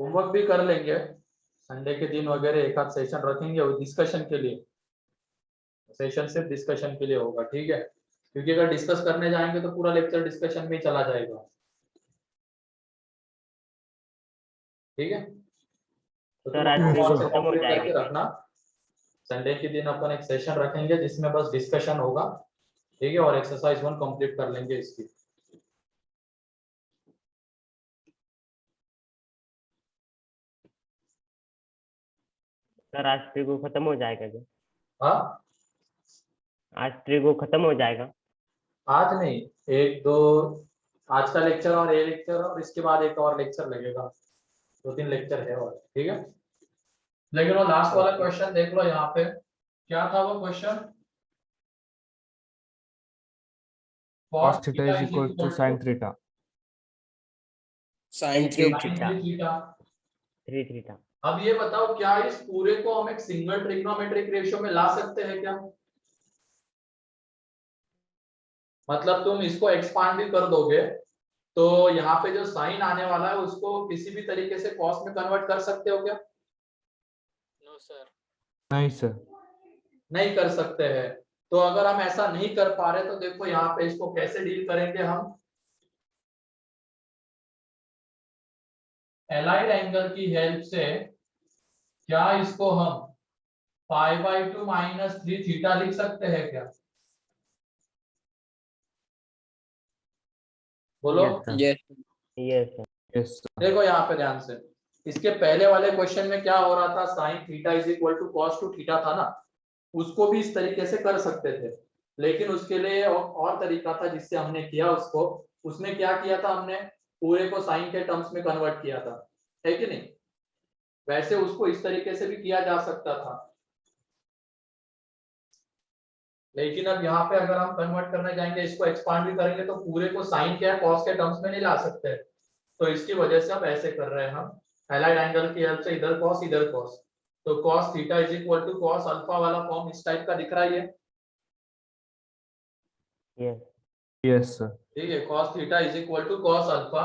Homework भी कर लेंगे, संडे के दिन वगैरह एक आध सेशन रखेंगे वो डिस्कशन के लिए। सेशन सिर्फ डिस्कशन के लिए होगा, ठीक है, क्योंकि अगर डिस्कस करने जाएंगे तो पूरा लेक्चर डिस्कशन में ही चला जाएगा। ठीक है, तो तुम सर आज अपने वीक और से खत्म हो कंप्लीट करके जाएगा। रखना। संडे के दिन अपन एक सेशन रखेंगे जिसमें बस डिस्कशन होगा, ठीक है, और एक्सरसाइज 1 कंप्लीट कर लेंगे इसकी। सर आज ट्रिगो खत्म हो जाएगा क्या? हाँ, आज ट्रिगो खत्म हो जाएगा। आज नहीं, एक दो, आज का लेक्चर और ये लेक्चर और इसके बाद एक और लेक्चर लगेगा, 2-3 लेक्चर है और, ठीक है। लेकिन वो लास्ट वाला क्वेश्चन देख लो यहाँ पे, क्या था वो question? cos theta is equal to sin theta. sin 3 theta. 3 theta. अब ये बताओ, क्या इस पूरे को हम एक सिंगल ट्रिग्नोमेट्रिक रेशियो में ला सकते हैं क्या? मतलब तुम इसको एक्सपांड भी कर दोगे तो यहाँ पे जो साइन आने वाला है उसको किसी भी तरीके से कॉस में कन्वर्ट कर सकते हो क्या? No sir. नहीं सर। नहीं कर सकते हैं। तो अगर हम ऐसा नहीं कर पा रहे तो देखो यहाँ पे इसको कैसे डील करेंगे हम। एलाइड एंगल की हेल्प से क्या इसको हम π/2 - 3 थीटा लिख सकते हैं क्या? बोलो। यस यस देखो यहाँ पे ध्यान से, इसके पहले वाले क्वेश्चन में क्या हो रहा था, sine theta is equal to cos two theta था ना, उसको भी इस तरीके से कर सकते थे, लेकिन उसके लिए और तरीका था जिससे हमने किया उसको। उसमें क्या किया था, हमने पूरे को साइन के टर्म्स में कन्वर्ट किया था, है कि नहीं? वैसे उसको इस तरीके से भी किया जा सकता था, लेकिन अब यहाँ पे अगर हम कन्वर्ट करने जाएंगे, इसको एक्सपांड भी करेंगे तो पूरे को साइन के कॉस के टर्म्स में नहीं ला सकते, तो इसकी वजह से अब ऐसे कर रहे हैं हम, एलाइड एंगल की हेल्प से इधर कॉस इधर कॉस, तो cos theta is equal to cos alpha वाला फॉर्म इस टाइप का दिख रहा है ये। Yes sir. ठीक है, cos theta is equal to cos alpha,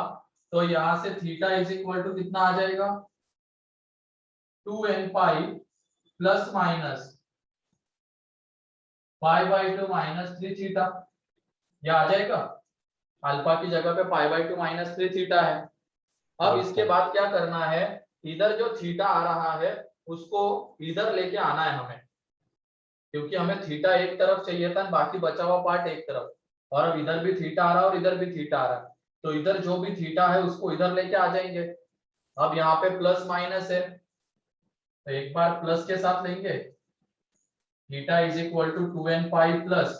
तो यहाँ से थीटा इज इक्वल टू कितना आ जाएगा, 2n pi plus minus π/2 - 3 theta, यह आ जाएगा। अल्फा की जगह पे π/2 - 3 थीटा है। अब इसके बाद क्या करना है, इधर जो थीटा आ रहा है उसको इधर लेके आना है हमें, क्योंकि हमें थीटा एक तरफ चाहिए था, बाकी बचा हुआ पार्ट एक तरफ, और अब इधर भी थीटा आ रहा है और इधर भी थीटा आ रहा है, तो इधर जो भी थीटा है उसको इधर लेके आ जाएंगे। अब यहाँ पे प्लस माइनस है तो एक बार प्लस के साथ लेंगे, theta is equal to 2n pi plus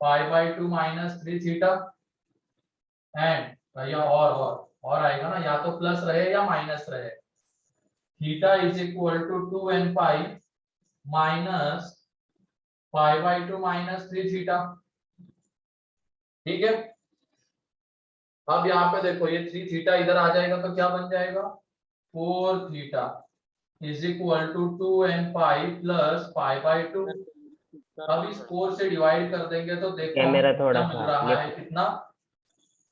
π/2 - 3 theta, and भैया और आएगा ना, या तो प्लस रहे या माइनस रहे, theta is equal to 2n pi minus π/2 - 3 theta. ठीक है, अब यहाँ पे देखो ये 3 थीटा इधर आ जाएगा तो क्या बन जाएगा, 4 theta is equal to 2n pi plus π/2। अब इस 4 से डिवाइड कर देंगे तो देखो कैमरा थोड़ा क्या मिल सा रहा है, कितना,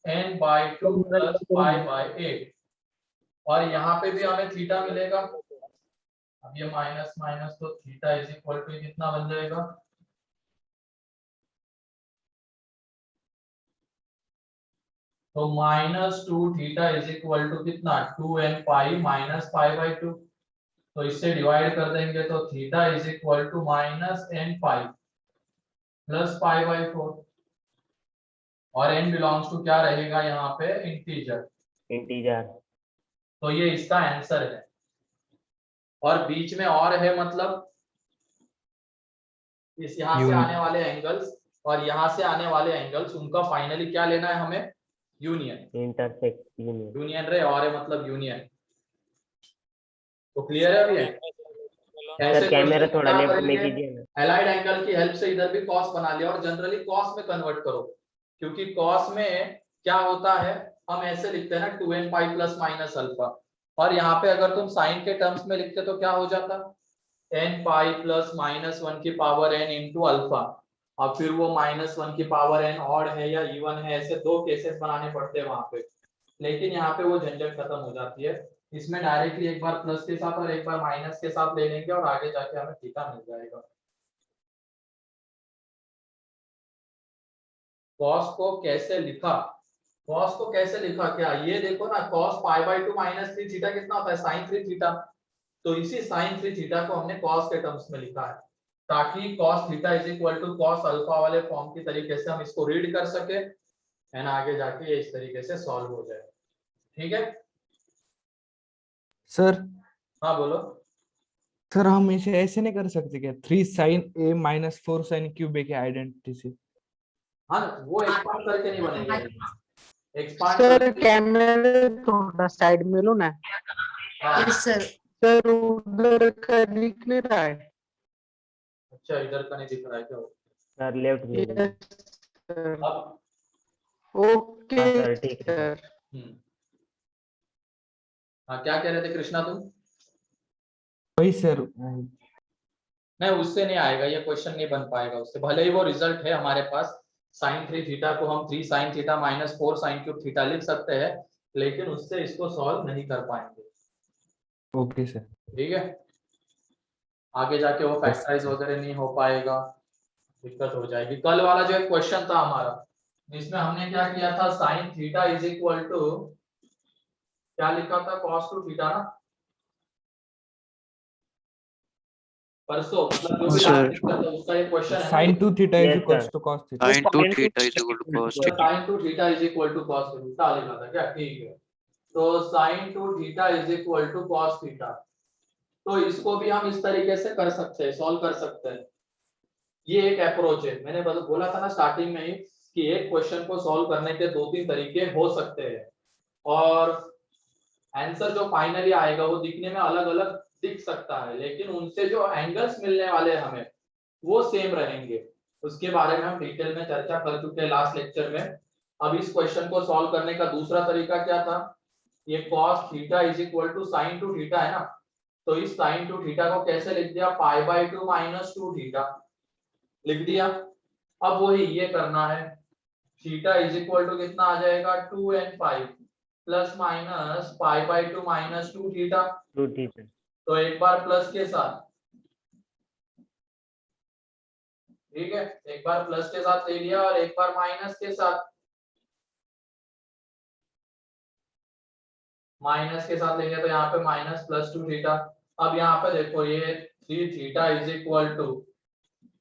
n/2 प्लस π/8, और यहाँ पे भी हमें थीटा मिलेगा। अब ये माइनस माइनस तो थीटा इज इक्वल टू कितना बन जाएगा, तो -2 थीटा इज इक्वल टू कितना, 2n पाई माइनस π/2, तो इससे डिवाइड कर देंगे तो theta is equal to -n pi plus π/4, और n बिलोंग्स टू क्या रहेगा यहाँ पे, इंटीजर, इंटीजर। तो ये इसका आंसर है। और बीच में और है, मतलब इस यहाँ से आने वाले एंगल्स और यहाँ से आने वाले एंगल्स, उनका फाइनली क्या लेना है हमें, यूनियन, इंटरसेक्ट यूनियन। यूनियन रे, और है मतलब यूनियन। तो क्लियर है अभी? ऐसे सर कैमरा क्वेश्चन थोड़ा क्या लेफ्ट में करेंगे, कीजिए ना। एलाइड एंगल की हेल्प से इधर भी कॉस बना लिया, और जनरली कॉस में कन्वर्ट करो, क्योंकि कॉस में क्या होता है, हम ऐसे लिखते हैं ना 2n pi plus minus alpha, और यहाँ पे अगर तुम साइन के टर्म्स में लिखते तो क्या हो जाता, n पाई प्लस -1 की पावर n इंटू अल्फा, और फिर वो -1 की पावर n ऑड है या इवन है, ऐसे दो केसेस बनाने पड़ते हैं वहां पे, लेकिन यहाँ पे वो झंझट खत्म हो जाती है। इसमें डायरेक्टली एक बार प्लस के साथ और एक बार माइनस के साथ ले लेंगे और आगे जाके हमें थीटा मिल जाएगा। कॉस को कैसे लिखा, कॉस को कैसे लिखा, क्या ये देखो ना, cos pi by 2 minus 3 theta कितना होता है, साइन 3 थीटा। तो इसी साइन 3 थीटा को हमने कॉस के टर्म्स में लिखा है, ताकि cos theta is equal to cos alpha वाले फॉर्म की तरीके से हम इसको रीड कर सके एंड आगे जाके ये इस तरीके से सॉल्व हो जाए। ठीक है सर हाँ बोलो। सर हम इसे ऐसे नहीं कर सकते क्या, 3 साइन ए माइनस 4 साइन क्यूब ए की आइडेंटिटी से? हाँ वो एक्सपांड करके नहीं बनेगा, एक्सपांड सर करके। कैमरा थोड़ा साइड में लो ना। हाँ सर उधर का दिख नहीं रहा है। अच्छा इधर का नहीं दिख रहा है क्या? सर लेफ्ट में यस सर। अब ओके हाँ सर ठीक है सर। सर। हाँ क्या कह रहे थे कृष्णा तुम? वही सर, नहीं उससे नहीं आएगा, ये क्वेश्चन नहीं बन पाएगा उससे, भले ही वो रिजल्ट है हमारे पास, साइन 3 थीटा को हम 3 sine theta minus 4 sine cube theta लिख सकते हैं, लेकिन उससे इसको सॉल्व नहीं कर पाएंगे। Okay sir. ठीक है आगे जाके वो फैक्टराइज वगैरह नहीं हो पाएगा, दिक्कत हो जाएगी। कल वाला जो एक क्वेश्चन था हमारा, इसमें हमने क्या किया था, sine theta is equal to क्या लिखा था, कॉस टू थीटा ना, परसों मतलब जो भी सर। लास्ट लेक्चर था उसका ये क्वेश्चन है ना, sine 2 theta is Yes, equals sir. To cos theta. sin 2 theta is equal to cos theta. Sine two theta is equal to cos theta लिखा था क्या? ठीक है तो sine two theta is equal to cos theta, तो इसको भी हम इस तरीके से कर सकते हैं, सॉल्व कर सकते हैं। ये एक अप्रोच है, मैंने बोला था ना स्टार्टिंग में ही कि एक क्वेश्चन को सॉल्व करने के 2-3 तरीके हो सकते हैं, और आंसर जो फाइनली आएगा वो दिखने में अलग अलग दिख सकता है, लेकिन उनसे जो एंगल्स मिलने वाले हैं हमें वो सेम रहेंगे। उसके बारे में हम डिटेल में चर्चा कर चुके हैं लास्ट लेक्चर में। अब इस क्वेश्चन को सॉल्व करने का दूसरा तरीका क्या था, ये cos theta is equal to sine two theta है ना, तो इस साइन टू थीटा को कैसे लिख दिया, पाई बाई 2 माइनस 2 थीटा लिख दिया। अब वही ये करना है, थीटा इज इक्वल टू कितना आ जाएगा, 2n5 plus minus pi by 2 minus 2 theta. Two theta. तो एक बार प्लस के साथ, ठीक है एक बार प्लस के साथ ले लिया और एक बार माइनस के साथ, माइनस के साथ लेंगे तो यहाँ पे माइनस प्लस 2 थीटा। अब यहाँ पे देखो ये 3 theta is equal to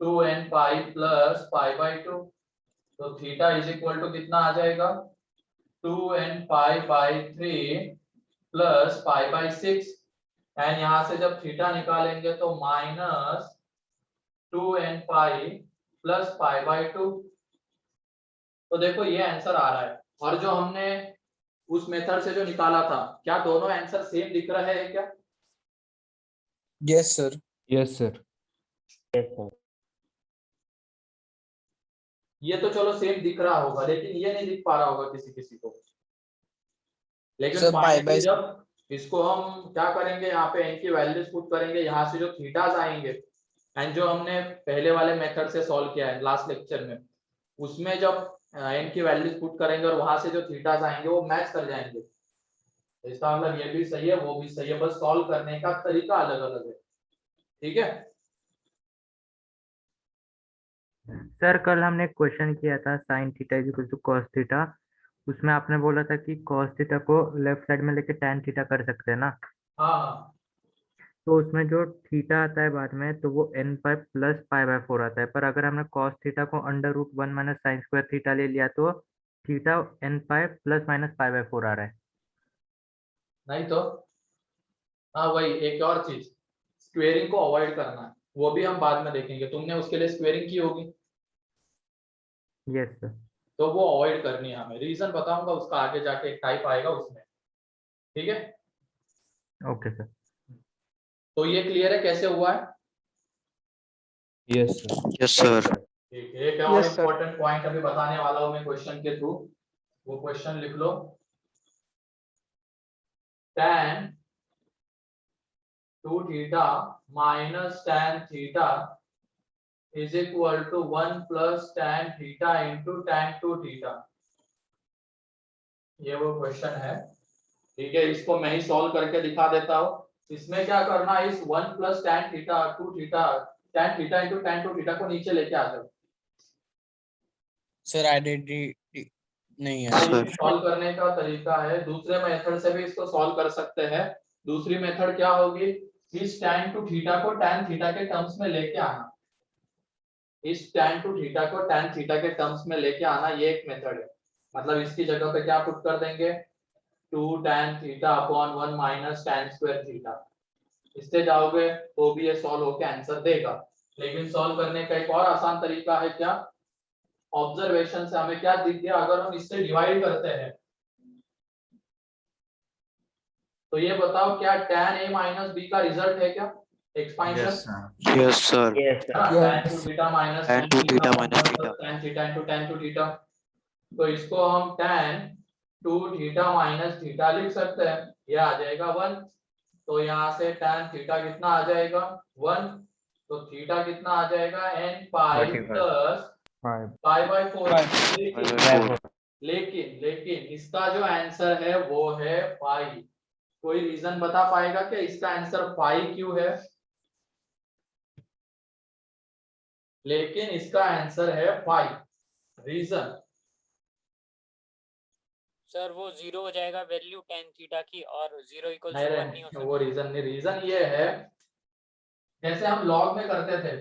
2n5 plus pi by 2, तो थीटा इज इक्वल टू कितना आ जाएगा, 2n5 by 3 plus pi by 6, and यहाँ से जब थीटा निकालेंगे तो minus 2n5 plus pi by 2। तो देखो ये आंसर आ रहा है, और जो हमने उस मेथड से जो निकाला था, क्या दोनों आंसर सेम दिख रहे हैं क्या? Yes, sir. Yes sir. Yes, sir. ये तो चलो सेम दिख रहा होगा, लेकिन ये नहीं दिख पा रहा होगा किसी किसी को। लेकिन Sir, finally by जब इसको हम क्या करेंगे, यहाँ पे n की वैल्यूज पुट करेंगे, यहाँ से जो थीटास आएंगे एंड जो हमने पहले वाले मेथड से सॉल्व किया है लास्ट लेक्चर में, उसमें जब n की वैल्यूज पुट करेंगे और वहां से जो थीटास आएंगे वो मैच कर जाएंगे। इसका मतलब ये भी सही है वो भी सही है, बस सॉल्व करने का तरीका अलग अलग है। ठीक है सर कल हमने क्वेश्चन किया था sine theta is equal to cos theta, उसमें आपने बोला था कि कॉस थीटा को लेफ्ट साइड में लेके टैन थीटा कर सकते हैं ना। हाँ तो उसमें जो थीटा आता है बाद में तो वो n pi plus pi by 4 आता है, पर अगर हमने कॉस थीटा को under root 1 minus sine square theta ले लिया तो theta n pi plus minus pi by 4 आ रहा है। नहीं तो हाँ वही एक और चीज, स्क्वेयरिंग को अवॉइड करना है, वो भी हम बाद में देखेंगे। तुमने उसके लिए स्क्वेयरिंग की होगी, यस सर। तो वो अवॉइड करनी है हमें, रीजन बताऊंगा उसका आगे जाके, एक टाइप आएगा उसमें। ठीक है ओके सर। तो ये क्लियर है कैसे हुआ है? Yes sir. Yes, sir. ठीक है एक और Yes, sir. इम्पोर्टेंट पॉइंट अभी बताने वाला हूं मैं क्वेश्चन के थ्रू, वो क्वेश्चन लिख लो। tan 2 theta minus tan theta is equal to 1 plus tan theta into tan 2 theta. ये वो क्वेश्चन है, ठीक है, इसको मैं ही सॉल्व करके दिखा देता हूँ। इसमें क्या करना है, इस 1 plus tan theta two theta tan theta into tan two theta को नीचे लेके आ जाओ। सर आइडेंटिटी नहीं है हाँ, सर। ये सॉल्व करने का तरीका है, दूसरे मेथड से भी इसको सॉल्व कर सकते हैं। दूसरी मेथड क्या होगी, इस tan टू थीटा को tan थीटा के टर्म्स में लेके आना, इस tan टू थीटा को tan थीटा के टर्म्स में लेके आना, ये एक मेथड है। मतलब इसकी जगह पे क्या पुट कर देंगे, 2 tan theta upon 1 minus tan square theta, इससे जाओगे तो भी ये सॉल्व होके आंसर देगा। लेकिन सॉल्व करने का एक और आसान तरीका है, क्या, ऑब्जर्वेशन से हमें क्या दिख गया, अगर हम इससे डिवाइड करते हैं तो ये बताओ क्या tan a माइनस b का रिजल्ट है क्या, expansion. Yes sir. Yes sir. tan two theta minus Tan two theta minus theta. tan theta into tan two theta, तो इसको हम tan two theta minus theta लिख सकते हैं, ये आ जाएगा 1। तो यहाँ से tan थीटा कितना आ जाएगा 1, तो थीटा कितना आ जाएगा n pi 45. Plus 5 pi by 4। 4. लेकिन लेकिन इसका जो आंसर है वो है पाई। कोई रीजन बता पाएगा कि इसका आंसर पाई क्यों है, लेकिन इसका आंसर है पाई, रीजन। सर वो 0 हो जाएगा वैल्यू tan थीटा की, और 0 इक्वल्स नहीं 1 नहीं हो नहीं, सकता। वो रीजन नहीं, रीजन ये है, जैसे हम लॉग में करते थे,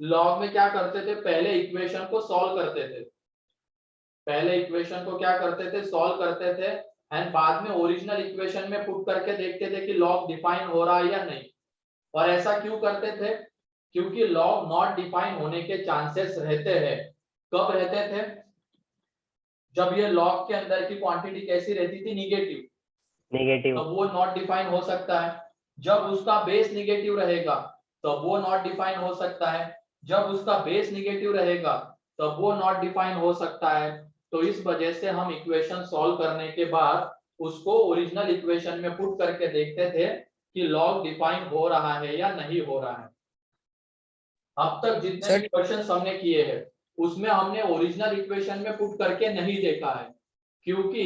लॉग में क्या करते थे, पहले इक्वेशन को सॉल्व करते थे, पहले इक्वेशन को क्या करते थे, सॉल्व करते थे, एंड बाद में ओरिजिनल इक्वेशन में पुट करके देखते थे कि लॉग डिफाइन हो रहा है या नहीं। और ऐसा क्यों करते थे, क्योंकि लॉग नॉट डिफाइन होने के चांसेस रहते हैं। कब रहते थे, जब ये लॉग के अंदर की क्वांटिटी कैसी रहती थी, निगेटिव, नेगेटिव। तब वो नॉट डिफाइन हो सकता है। जब उसका बेस निगेटिव रहेगा तब वो नॉट डिफाइन हो सकता है, जब उसका बेस निगेटिव रहेगा तब वो नॉट डिफाइन हो सकता है। तो इस वजह से हम इक्वेशन सॉल्व करने के बाद उसको ओरिजिनल इक्वेशन में पुट करके देखते थे कि लॉग डिफाइन हो रहा है या नहीं हो रहा है। अब तक जितने Sir- भी क्वेश्चंस हमने किए हैं उसमें हमने ओरिजिनल इक्वेशन में पुट करके नहीं देखा है, क्योंकि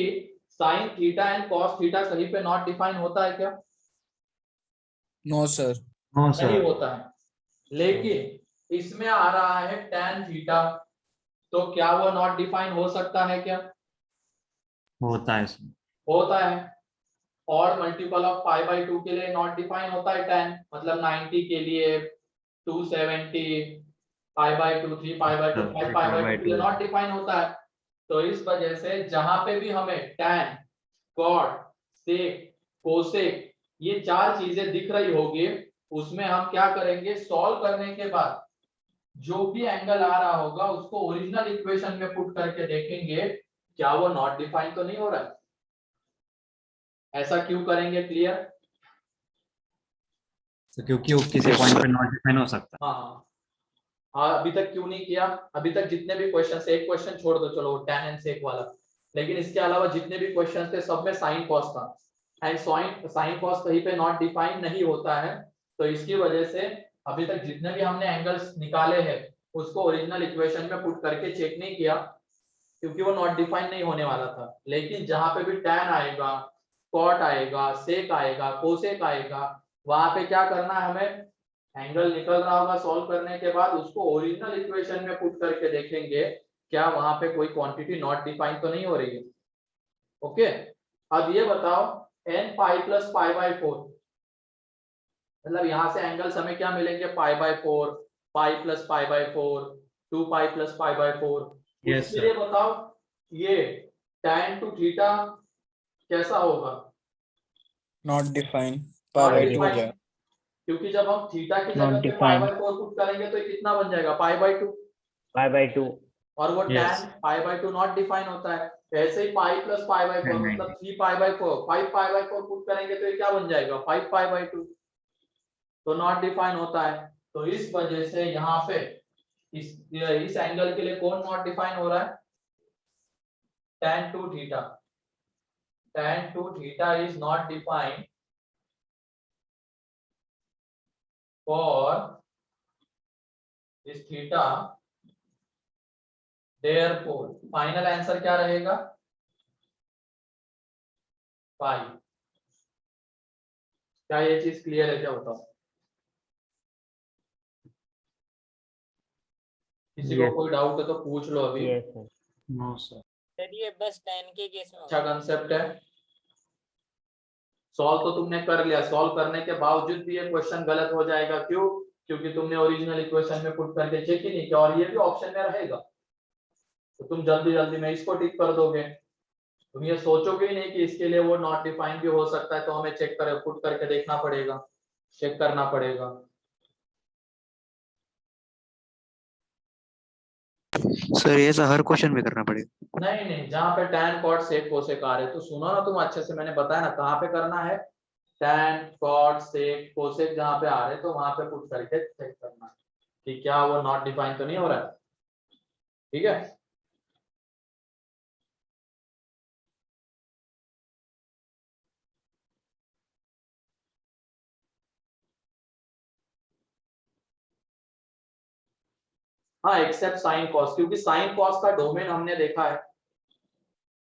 sine theta and cos theta कहीं पे नॉट डिफाइन होता है क्या, नो सर। नहीं होता है। लेकिन इसमें आ रहा है tan थीटा, तो क्या वो नॉट डिफाइन हो सकता है क्या, होता है इसमें। होता है। और मल्टीपल ऑफ पाई बाई 2 के लिए नॉट डिफाइन होता है tan, मतलब 90 के लिए 270, पाई by 2 3 pi by 2 5 pi by 2 के लिए नॉट डिफाइन होता है। तो इस वजह से जहां पे भी हमें tan, cot, sec, cosec ये चार चीजें दिख रही होगी, उसमें हम क्या करेंगे, सॉल्व करने के बाद जो भी एंगल आ रहा होगा उसको ओरिजिनल इक्वेशन में पुट करके देखेंगे क्या वो नॉट डिफाइन तो नहीं हो रहा है। ऐसा क्यों करेंगे, क्लियर। तो क्योंकि वो किसी पॉइंट पे नॉट डिफाइन हो सकता है। हाँ, अभी तक क्यों नहीं किया, अभी तक जितने भी क्वेश्चन, एक क्वेश्चन छोड़ दो चलो tan एंड sec वाला, लेकिन इसके अलावा जितने भी क्वेश्चन थे सब में साइन कॉस था, एंड साइन कॉस कहीं पे नॉट डिफाइन नहीं होता है। तो इसकी वजह से अभी तक जितने भी हमने एंगल्स निकाले हैं उसको ओरिजिनल इक्वेशन में पुट करके चेक नहीं किया, क्योंकि वो नॉट डिफाइन नहीं होने वाला था। लेकिन जहां पे भी tan आएगा, cot आएगा, sec आएगा, cosec आएगा, वहां पे क्या करना है, हमें एंगल निकल रहा होगा, सॉल्व करने के बाद उसको ओरिजिनल इक्वेशन में पुट करके देखेंगे क्या वहां पे कोई क्वांटिटी नॉट डिफाइन तो नहीं हो रही है। ओके, अब ये बताओ n pi plus pi by 4, मतलब यहाँ से एंगल्स हमें क्या मिलेंगे, पाई by 4, pi plus pi by 4, 2 pi plus pi by 4। Yes, उसके sir. लिए बताओ ये tan टू थीटा कैसा होगा, not define. Not pi by 2 हो defined, जाएगा। क्योंकि जब हम थीटा की Not जगह पे पाई defined. बाय 4 पुट करेंगे तो ये कितना बन जाएगा, पाई बाय 2, पाई बाय 2। और वो Yes. tan pi by 2 not define होता है। ऐसे ही पाई प्लस पाई बाय 4 मतलब 3 पाई बाय 4, 5 पाई बाय 4 पुट करेंगे तो ये क्या बन जाएगा, 5 पाई बाय 2, तो नॉट डिफाइन होता है। तो इस वजह से यहाँ पे इस एंगल के लिए कौन नॉट डिफाइन हो रहा है, tan two theta, tan two theta is not defined for इस थीटा, देयरफॉर फाइनल आंसर क्या रहेगा, पाई। क्या ये चीज क्लियर है क्या, बताओ? किसी को Yes. कोई डाउट है तो पूछ लो अभी। Yes sir. No sir. Sir ये बस 10 के केस में अच्छा होगा। कंसेप्ट है। सॉल्व तो तुमने कर लिया, सॉल्व करने के बावजूद भी ये क्वेश्चन गलत हो जाएगा, क्यों? क्योंकि तुमने ओरिजिनल इक्वेशन में पुट करके चेक ही नहीं किया, और ये भी ऑप्शन में रहेगा, तो तुम जल्दी जल्दी में इसको टिक कर दोगे। तुम ये सोचोगे ही नहीं कि इसके लिए वो नॉट डिफाइन भी हो सकता है, तो हमें चेक कर पुट करके देखना पड़ेगा, चेक करना पड़ेगा। सर ये ऐसा हर क्वेश्चन में करना पड़ेगा? नहीं नहीं, जहाँ पे tan cot sec cosec आ रहे तो सुनो ना तुम अच्छे से, मैंने बताया ना कहाँ पे करना है। tan cot sec cosec जहाँ पे आ रहे तो वहां पे पुट करके चेक करना है कि क्या वो नॉट डिफाइन तो नहीं हो रहा है। ठीक है, हाँ एक्सेप्ट साइन कॉस, क्योंकि साइन कॉस का डोमेन हमने देखा है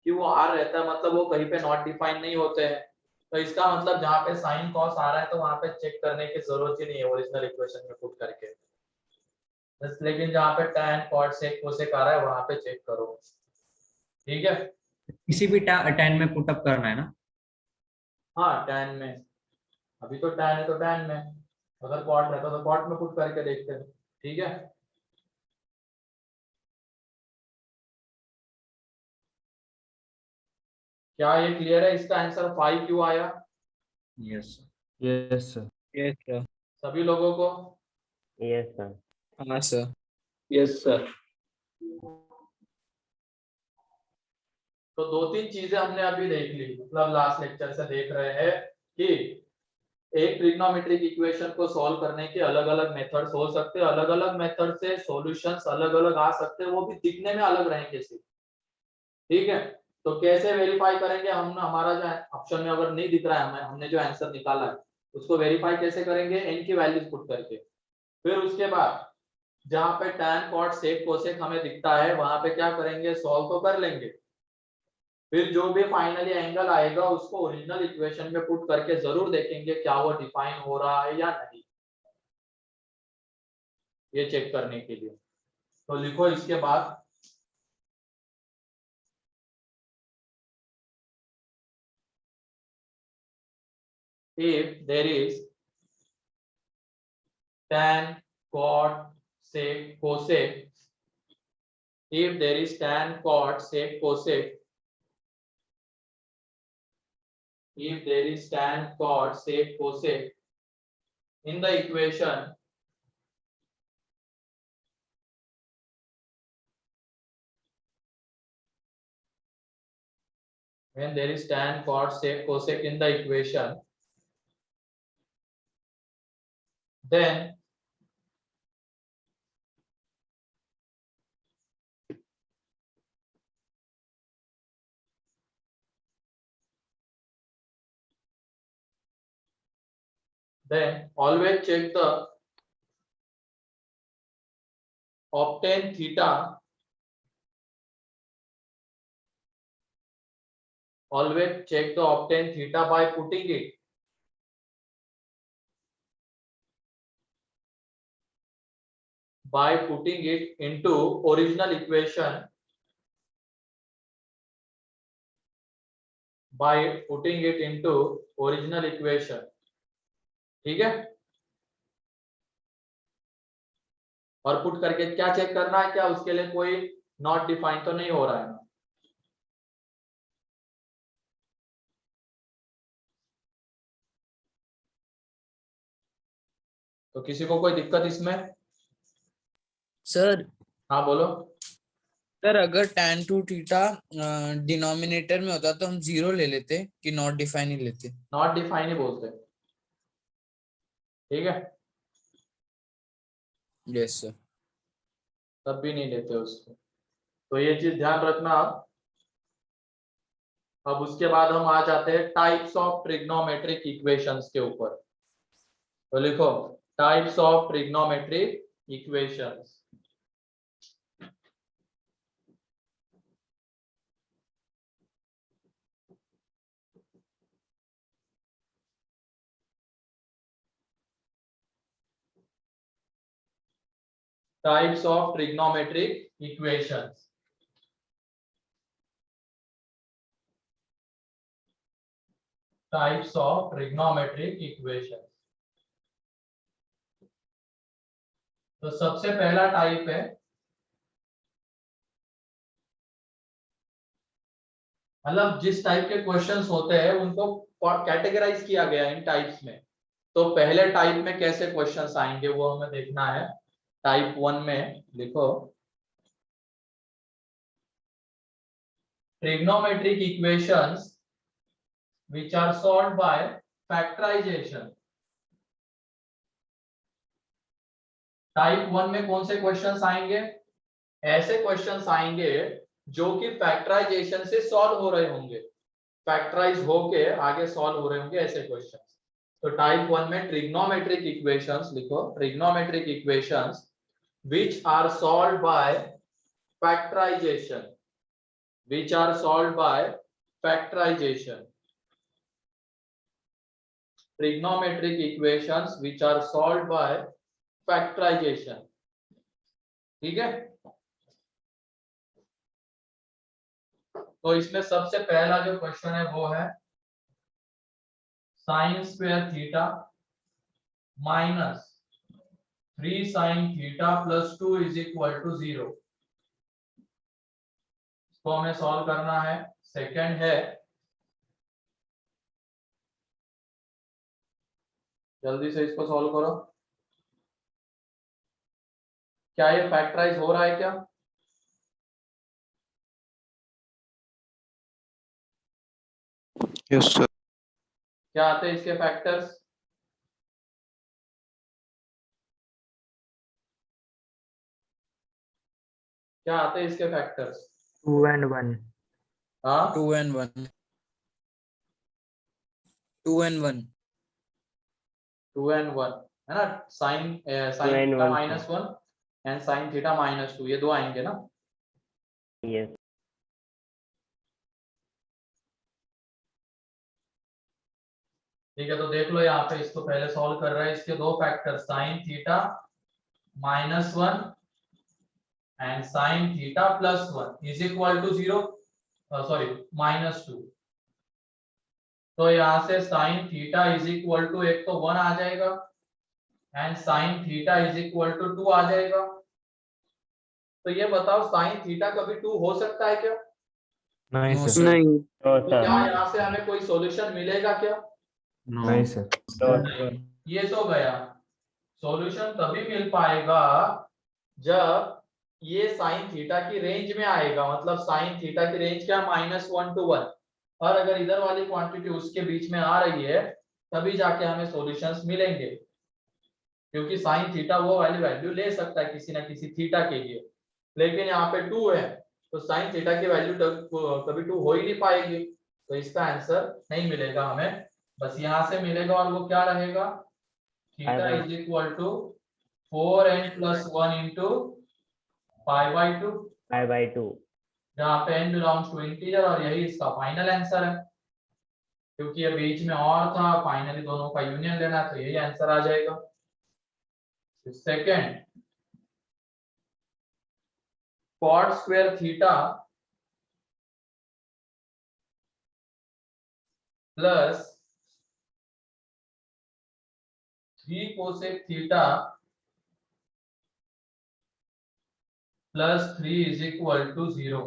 कि वो आर रहता है, मतलब वो कहीं पे नॉट डिफाइन नहीं होते हैं। तो इसका मतलब जहाँ पे साइन कॉस आ रहा है तो वहां पे चेक करने की जरूरत ही नहीं है ओरिजिनल इक्वेशन में पुट करके। लेकिन जहाँ पे tan cot sec cosec आ रहा है वहां पे चेक करो। ठीक है, किसी भी टेन में पुटअप करना है ना? हाँ tan में, अभी तो tan है तो tan में, अगर cot रहता तो cot में पुट करके देखते हैं। ठीक है, क्या ये क्लियर है? इसका आंसर 5 क्यों आया yes. Yes sir. Yes sir. सभी लोगों को? Yes sir. हाँ सर। Yes sir. तो दो तीन चीजें हमने अभी देख ली, मतलब लास्ट लेक्चर से देख रहे हैं कि एक ट्रिग्नोमेट्रिक इक्वेशन को सॉल्व करने के अलग अलग मेथड्स हो सकते हैं, अलग अलग मेथड से सॉल्यूशंस अलग अलग आ सकते हैं, वो भी दिखने में अलग रहेंगे सिर्फ। ठीक है, तो कैसे वेरीफाई करेंगे हम? हमारा जो ऑप्शन में अगर नहीं दिख रहा है, हमें हमने जो आंसर निकाला है उसको वेरीफाई कैसे करेंगे? n की वैल्यूज पुट करके। फिर उसके बाद जहां पे tan cot sec cosec हमें दिखता है वहां पे क्या करेंगे? सॉल्व तो कर लेंगे, फिर जो भी फाइनली एंगल आएगा उसको ओरिजिनल इक्वेशन में पुट करके जरूर देखेंगे क्या वो डिफाइन हो रहा है या नहीं, ये चेक करने के लिए। तो लिखो इसके बाद if there is tan cot sec cosec, if there is tan cot sec cosec, if there is tan cot sec cosec in the equation, when there is tan cot sec cosec in the equation, then always check the obtain theta, always check the obtain theta by putting it into original equation, by putting it into original equation. ठीक है, और put करके क्या check करना है? क्या उसके लिए कोई नॉट डिफाइन तो नहीं हो रहा है ना? तो किसी को कोई दिक्कत इसमें? सर हाँ बोलो। सर अगर tan टू थीटा डिनोमिनेटर में होता तो हम 0 ले लेते कि नॉट डिफाइन ही लेते? नॉट डिफाइन ही बोलते हैं। ठीक है, यस सर। तब भी नहीं लेते उसको, तो ये चीज ध्यान रखना। अब उसके बाद हम आ जाते हैं टाइप्स ऑफ ट्रिग्नोमेट्रिक इक्वेशंस के ऊपर। तो लिखो types of trigonometric equations. Types of trigonometric equations. Types of trigonometric equations. तो सबसे पहला टाइप है, मतलब जिस टाइप के क्वेश्चंस होते हैं उनको कैटेगराइज किया गया इन टाइप्स में। तो पहले टाइप में कैसे क्वेश्चंस आएंगे वो हमें देखना है। टाइप 1 में लिखो, trigonometric equations which are solved by factorization। Type 1 में कौन से क्वेश्चंस आएंगे? ऐसे क्वेश्चंस आएंगे जो कि फैक्टराइजेशन से सॉल्व हो रहे होंगे, फैक्टराइज होके आगे सॉल्व हो रहे होंगे, ऐसे क्वेश्चंस। तो टाइप 1 में ट्रिग्नोमेट्रिक इक्वेशंस लिखो, trigonometric equations which are solved by factorization, which are solved by factorization। Trigonometric equations which are solved by factorization। ठीक है, तो इसमें सबसे पहला जो क्वेश्चन है वो है sine square theta minus 3 sine theta plus 2 is equal to 0। इसको हमें सॉल्व करना है। सेकंड है, जल्दी से इसको सॉल्व करो। क्या ये फैक्टराइज हो रहा है क्या? Yes sir. क्या आते हैं इसके फैक्टर्स? क्या आते हैं इसके फैक्टर्स? 2 and 1। हाँ, 2 and 1, 2 and 1, 2 and 1 है ना। Sine and theta 1 minus 1 and sine theta minus 2, ये दो आएंगे ना। यस। ठीक है, तो देख लो यहाँ पे, इसको पहले सॉल्व कर रहे हैं। इसके दो factor sine theta minus 1 and sine theta plus 1 is equal to 0, sorry minus 2। तो यहाँ से sine theta is equal to, एक तो 1 आ जाएगा and sine theta is equal to 2 आ जाएगा। तो ये बताओ साइन थीटा कभी 2 हो सकता है क्या? नहीं No, सर। sir। नहीं। तो तो सर, क्या यहाँ से हमें कोई सॉल्यूशन मिलेगा क्या? No। नहीं सर। तो ये तो गया। सॉल्यूशन तभी मिल पाएगा जब ये साइन थीटा की रेंज में आएगा। मतलब साइन थीटा की रेंज क्या? -1 to 1। और अगर इधर वाली क्वांटिटी उसके बीच में आ रही है तभी जाके हमें सॉल्यूशंस मिलेंगे, क्योंकि साइन थीटा वो वाली वैल्यू ले सकता है किसी ना किसी थीटा के लिए। लेकिन यहाँ पे 2 है तो साइन थीटा की वैल्यू कभी 2 हो ही नहीं पाएगी। तो इसका आंसर नहीं मिलेगा हमें, बस यहाँ से मिलेगा। और वो क्या रहेगा? Theta is equal to 4n + 1 into π/2, π/2। जहाँ पे n बिलोंग्स टू इंटीजर, और यही इसका फाइनल आंसर है। क्योंकि ये बीच में और था, फाइनली दोनों का यूनियन लेना है, तो यही आंसर आ जाएगा। Second, cot square theta plus 3 cosec theta plus 3 is equal to 0।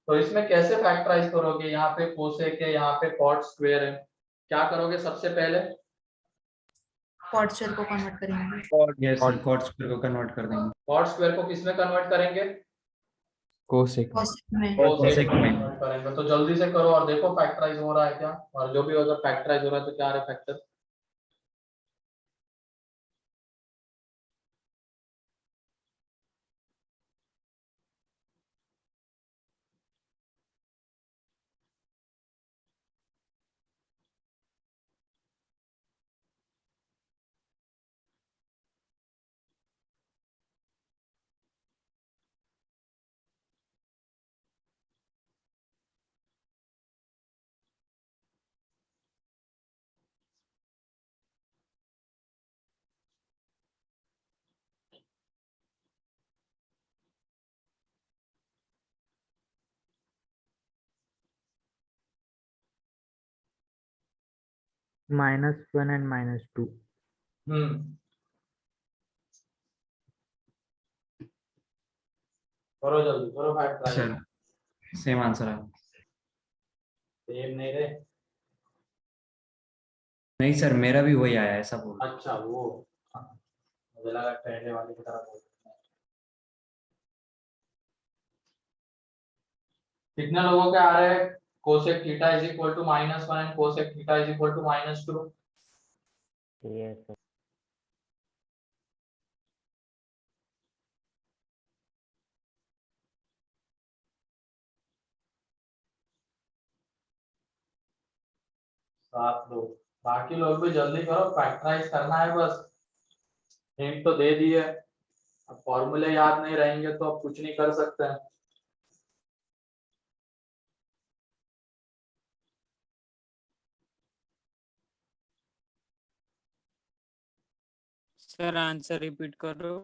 तो इसमें कैसे फैक्टराइज करोगे? यहाँ पे कोसेक है, यहाँ पे कॉट स्क्वायर है। क्या करोगे सबसे पहले? कॉट स्क्वायर को कन्वर्ट करेंगे। Yes, cot square को कन्वर्ट कर देंगे। कॉट स्क्वायर को किस में कन्वर्ट करेंगे? कोसेक cosec में कोसेक Cosec में। में करेंगे। तो जल्दी से करो और देखो फैक्टराइज हो रहा है क्या, और जो भी अगर फैक्टराइज हो रहा है तो क्या आ रहा है फैक्टर। -1 and -2. करो जल्दी करो फैक्टराइज। सर सेम आंसर है। सेम नहीं रे, नहीं सर मेरा भी वही आया ऐसा बोल। अच्छा वो, हाँ, मुझे लगा पहले वाले की तरह बोल रहे हैं। कितने लोगों के आ रहे हैं cosec theta is equal to -1 and cosec theta is equal to -2? Yes sir. सात लोग, बाकी लोग भी जल्दी करो, फैक्टराइज करना है बस। हिंट तो दे दिए, अब फॉर्मूले याद नहीं रहेंगे तो अब कुछ नहीं कर सकते हैं। सर आंसर रिपीट करो।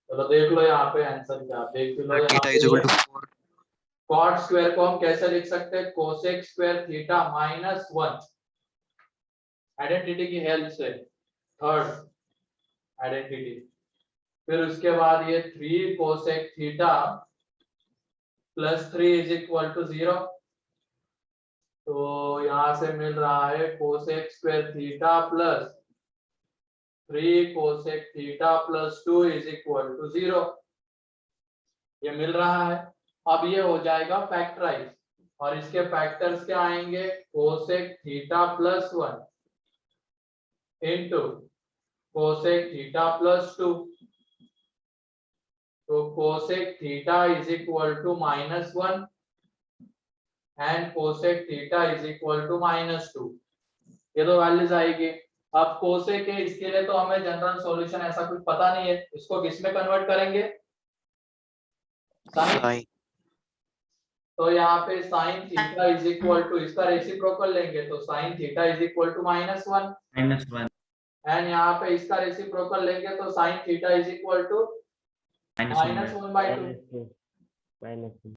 चलो देख लो यहाँ पे आंसर क्या, देख लो यहाँ थीटा इज इक्वल टू पे 4। कॉट स्क्वायर को हम कैसे लिख सकते हैं, कोसेक स्क्वायर थीटा -1, आइडेंटिटी की हेल्प से, थर्ड आइडेंटिटी। फिर उसके बाद ये 3 cosec theta +3 is equal to 0। तो यहाँ से मिल रहा है cosec square theta plus 3 cosec theta +2 is equal to 0, ये मिल रहा है। अब ये हो जाएगा फैक्टराइज, और इसके फैक्टर्स क्या आएंगे, cosec theta +1 into cosec theta +2। तो cosec theta is equal to -1 and cosec theta is equal to -2, ये दो वैल्यूज आएगी। अब कोसेक है, इसके लिए तो हमें जनरल सॉल्यूशन ऐसा कुछ पता नहीं है, इसको किस में कन्वर्ट करेंगे, साइन। साइन तो यहाँ पे sine theta is equal to, इसका रेसिप्रोकल लेंगे तो sine theta is equal to -1, -1 and यहाँ पे इसका रेसिप्रोकल लेंगे तो sine theta is equal to -1/2। -2।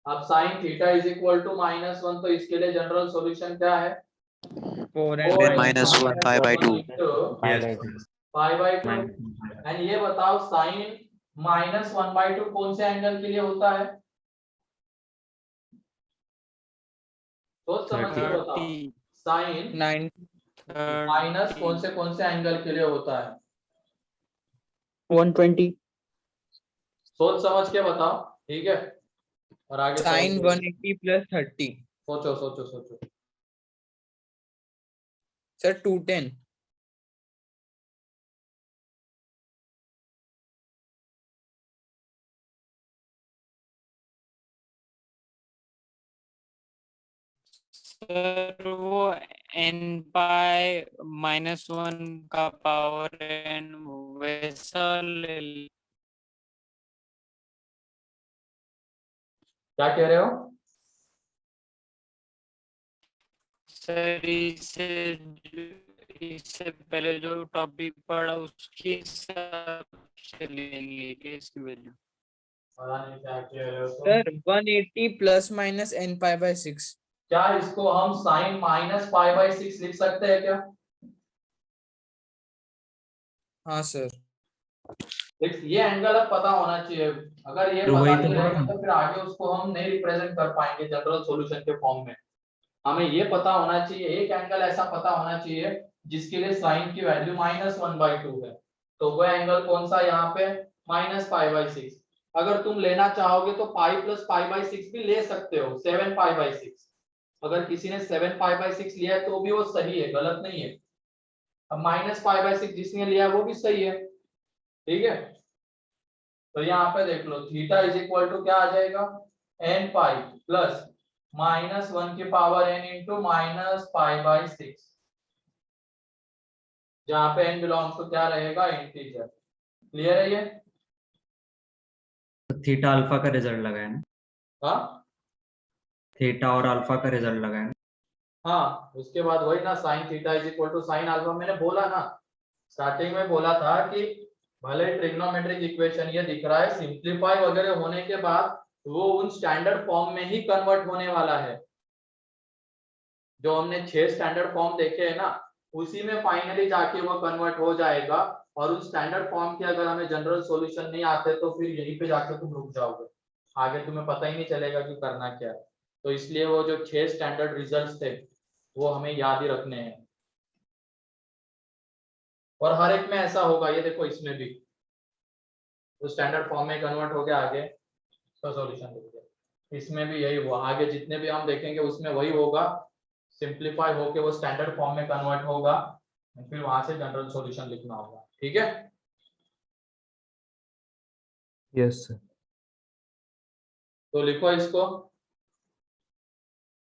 अब sine theta is equal to -1, तो इसके लिए जनरल सॉल्यूशन क्या है, 4 then -1 π/2। π/2। एंड ये बताओ साइन -1/2 कौन से एंगल के लिए होता है, सोच समझ के बताओ। 30 साइन 9 माइनस कौन से एंगल के लिए होता है, 120 सोच समझ के बताओ, ठीक है। और आगे sin solve करो। 180 + 30 सोचो सोचो सोचो। सर 210। सर वो n/-1 का पावर n वैसा क्या कह रहे हो, सर इससे पहले जो टॉपिक पढ़ा उसके हिसाब से लेंगे क्या इसकी वैल्यू। पता नहीं क्या कह रहे हो तुम। Sir 180 ± n/6। क्या इसको हम साइन -π/6 लिख सकते हैं क्या, हाँ सर। ये एंगल अब पता होना चाहिए, अगर ये तो पता वही नहीं तो बोल रहा रहेगा हूँ। तो फिर आगे उसको हम नहीं रिप्रेजेंट कर पाएंगे जनरल सॉल्यूशन के फॉर्म में। हमें ये पता होना चाहिए, एक एंगल ऐसा पता होना चाहिए जिसके लिए साइन की वैल्यू -1/2 है, तो वो एंगल कौन सा यहाँ पे, -π/6। अगर तुम लेना चाहोगे तो पाई प्लस पाई बाई 6 भी ले सकते हो, 7 पाई बाई 6। अगर किसी ने 7 पाई बाई 6 लिया है तो भी वो सही है, गलत नहीं है। अब माइनस पाई बाई 6 जिसने लिया है वो भी सही है, ठीक है। तो यहाँ पे देख लो थीटा इज इक्वल टू क्या आ जाएगा, n पाई प्लस माइनस 1 की power n into minus pi by 6, जहाँ पे n बिलोंग्स टू क्या रहेगा, इंटीजर। क्लियर है ये? तो थीटा अल्फा का रिजल्ट लगाए ना, हाँ थीटा और अल्फा का रिजल्ट लगाए ना। हाँ, उसके बाद वही ना, sine theta is equal to sine alpha. मैंने बोला ना, स्टार्टिंग में बोला था कि भले ट्रिग्नोमेट्रिक इक्वेशन ये दिख रहा है, सिंप्लीफाई वगैरह होने के बाद वो उन स्टैंडर्ड फॉर्म में ही कन्वर्ट होने वाला है। जो हमने 6 स्टैंडर्ड फॉर्म देखे हैं ना, उसी में फाइनली जाके वो कन्वर्ट हो जाएगा। और उन स्टैंडर्ड फॉर्म के अगर हमें जनरल सॉल्यूशन नहीं आते तो फिर यहीं पे जाके तुम रुक जाओगे, आगे तुम्हें पता ही नहीं चलेगा कि करना क्या है। तो इसलिए वो जो 6 स्टैंडर्ड रिजल्ट्स थे वो हमें याद ही रखने हैं। और हर एक में ऐसा होगा, ये देखो इसमें भी तो स्टैंडर्ड फॉर्म में कन्वर्ट हो गया, आगे तो सॉल्यूशन लिख दिया। इसमें भी यही हुआ, आगे जितने भी हम देखेंगे उसमें वही होगा, सिंप्लीफाई होके वो स्टैंडर्ड फॉर्म में कन्वर्ट होगा, फिर वहां से जनरल सॉल्यूशन लिखना होगा। ठीक है, यस सर। तो लिखो इसको।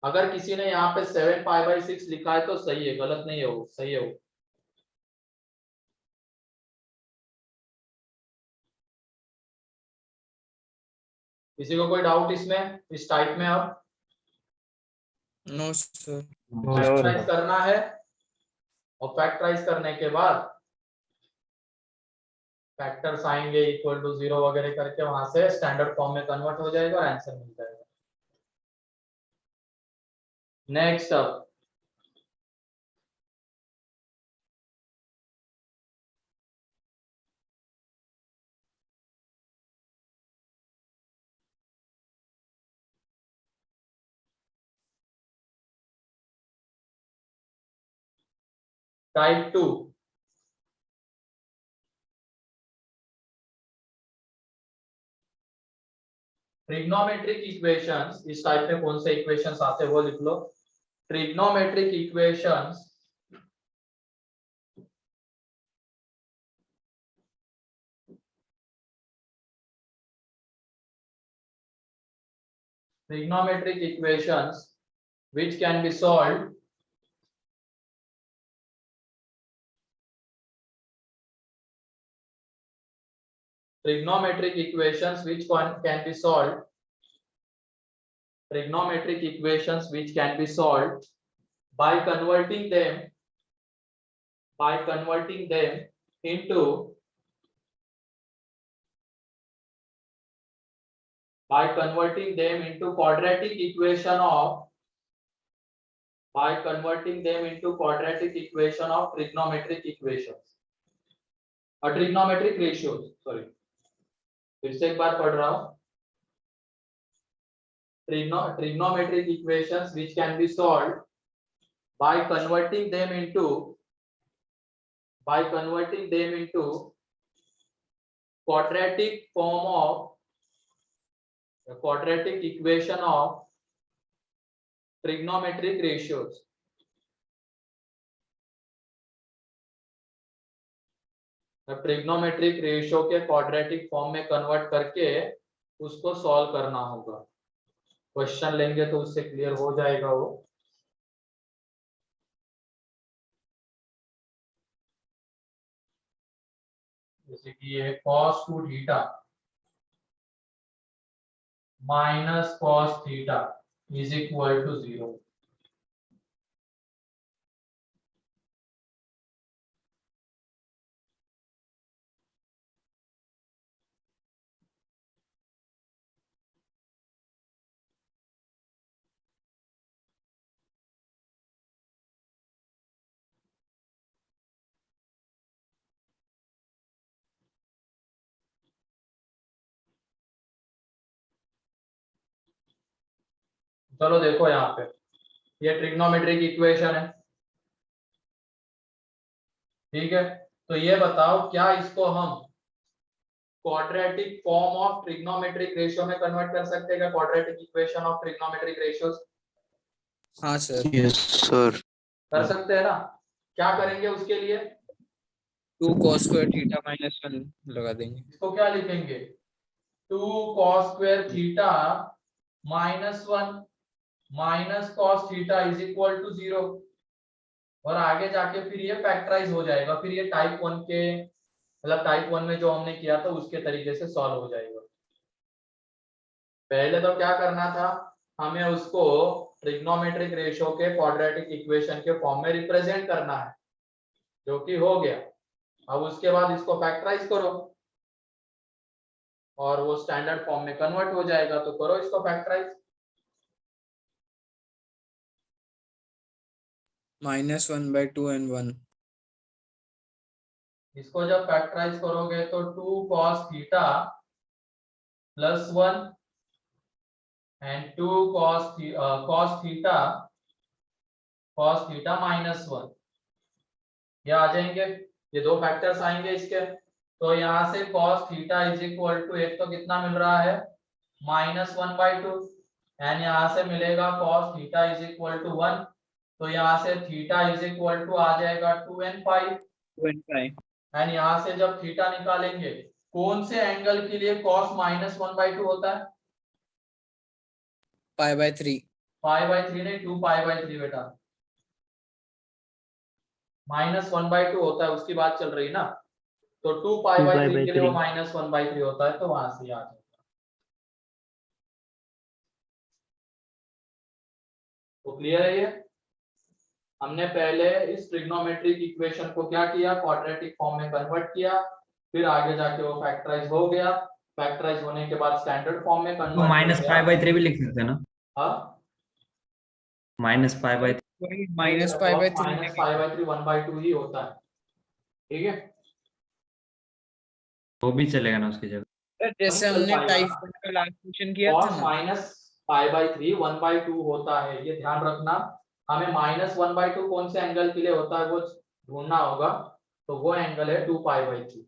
अगर किसी ने यहाँ पे 7 पाई बाई 6 लिखा है तो सही है, गलत नहीं है वो, सही है वो। किसी को कोई डाउट इसमें, इस टाइप में? अब नो सर। फैक्टराइज करना है, और फैक्टराइज करने के बाद फैक्टर्स आएंगे इक्वल टू 0 वगैरह करके, वहां से स्टैंडर्ड फॉर्म में कन्वर्ट हो जाएगा और आंसर मिल जाएगा। नेक्स्ट अब टाइप 2। ट्रिग्नोमेट्रिक इक्वेशंस, इस टाइप में कौन से इक्वेशंस आते हैं वो लिख लो। Trigonometric equations trigonometric equations which can be solved trigonometric equations which can be solved trigonometric equations which can be solved by converting them into quadratic equation of trigonometric equations और trigonometric ratios। Sorry, फिर से एक बार पढ़ रहा हूं। Trigonometric equations which can be solved by converting them into quadratic form of the quadratic equation of trigonometric ratios। Trigonometric ratio के quadratic form में convert करके उसको सॉल्व करना होगा। क्वेश्चन लेंगे तो उससे क्लियर हो जाएगा वो। जैसे कि ये cos 2 theta minus cos theta is equal to 0। चलो देखो यहाँ पे, ये ट्रिग्नोमेट्रिक इक्वेशन है, ठीक है। तो ये बताओ क्या इसको हम quadratic form of trigonometric ratio में कन्वर्ट कर सकते हैं क्या? Quadratic equation of trigonometric ratios हाँ सर। Yes sir. कर सकते हैं ना? क्या करेंगे उसके लिए? 2 cos square theta minus 1 लगा देंगे। इसको क्या लिखेंगे? 2 cos square theta minus 1 minus cos theta is equal to 0, और आगे जाके फिर ये फैक्टराइज हो जाएगा, फिर ये टाइप 1 के मतलब टाइप 1 में जो हमने किया था उसके तरीके से सॉल्व हो जाएगा। पहले तो क्या करना था, हमें उसको ट्रिग्नोमेट्रिक रेशियो के क्वाड्रेटिक इक्वेशन के फॉर्म में रिप्रेजेंट करना है, जो कि हो गया। अब उसके बाद इसको फैक्टराइज करो और वो स्टैंडर्ड फॉर्म में कन्वर्ट हो जाएगा, तो करो इसको फैक्टराइज। -1/2 and 1। इसको जब फैक्टराइज करोगे तो 2 cos theta plus 1 and 2 cos theta minus 1, ये आ जाएंगे, ये दो फैक्टर्स आएंगे इसके। तो यहाँ से cos theta is equal to एक तो कितना मिल रहा है -1/2, एंड यहाँ से मिलेगा cos theta is equal to 1, तो यहाँ से थीटा इज इक्वल टू आ जाएगा 2n pi. 2n pi. And यहाँ से जब थीटा निकालेंगे, कौन से एंगल के लिए cos -1/2 होता है? π/3। π/3 नहीं, 2π/3 बेटा, -1/2 होता है, उसकी बात चल रही है ना। तो 2π/3 के लिए वो -1/3 होता है, तो वहां से आ जाएगा। तो क्लियर है ये? हमने पहले इस ट्रिग्नोमेट्रिक इक्वेशन को क्या किया, क्वाड्रेटिक फॉर्म में कन्वर्ट किया, फिर आगे जाके वो फैक्टराइज हो गया, फैक्टराइज होने के बाद स्टैंडर्ड फॉर्म में तो कन्वर्ट -π/3 भी लिख सकते हैं ना? हाँ, -π/3 -π/3 1/2 ही होता है, ठीक है। वो भी चलेगा ना उसकी जगह? जैसे नहीं चल हमने पाएगा। टाइप 1 का लास्ट क्वेश्चन किया था cos ना। -π/3 1/2 होता है, ये ध्यान रखना। हमें -1/2 कौन से एंगल के लिए होता है वो ढूंढना होगा, तो वो एंगल है 2π/3।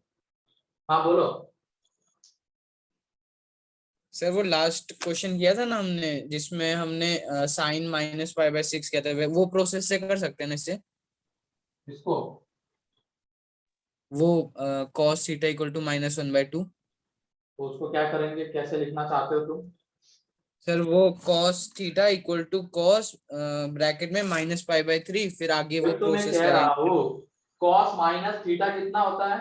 हाँ बोलो। सर वो लास्ट क्वेश्चन किया था ना हमने, जिसमें हमने sin -π/6 किया था, वो प्रोसेस से कर सकते हैं ना इससे? इसको वो cos थीटा इक्वल टू -1/2। तो उसको क्या करेंगे, कैसे लिखना चाहते हो तुम? सर वो cos theta equal to cos bracket में -π/3, फिर आगे वो तो मैं प्रोसेस कह रहा लगाएंगे। हूँ cos माइनस थीटा कितना होता है?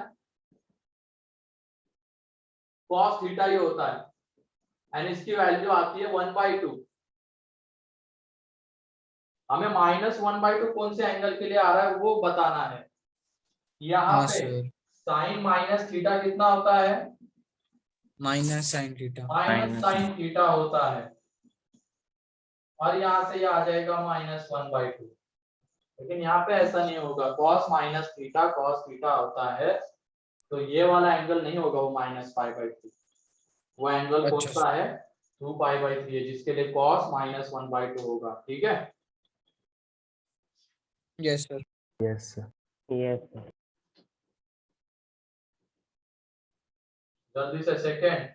cos थीटा ही होता है, एंड इसकी वैल्यू आती है 1/2। हमें -1/2 कौन से एंगल के लिए आ रहा है वो बताना है। यहाँ हाँ पे सर, sin माइनस थीटा कितना होता है? -sin theta. -sin थीटा होता है, और यहाँ से ये आ जाएगा -1/2। लेकिन यहाँ पे ऐसा नहीं होगा, cos थीटा होता है, तो ये वाला एंगल नहीं होगा वो -π/3। वो एंगल कौन अच्छा सा है? 2π/3 है, जिसके लिए cos -1/2 होगा, ठीक है। Yes sir. Yes sir. Yes sir. जल्दी से सेकेंड।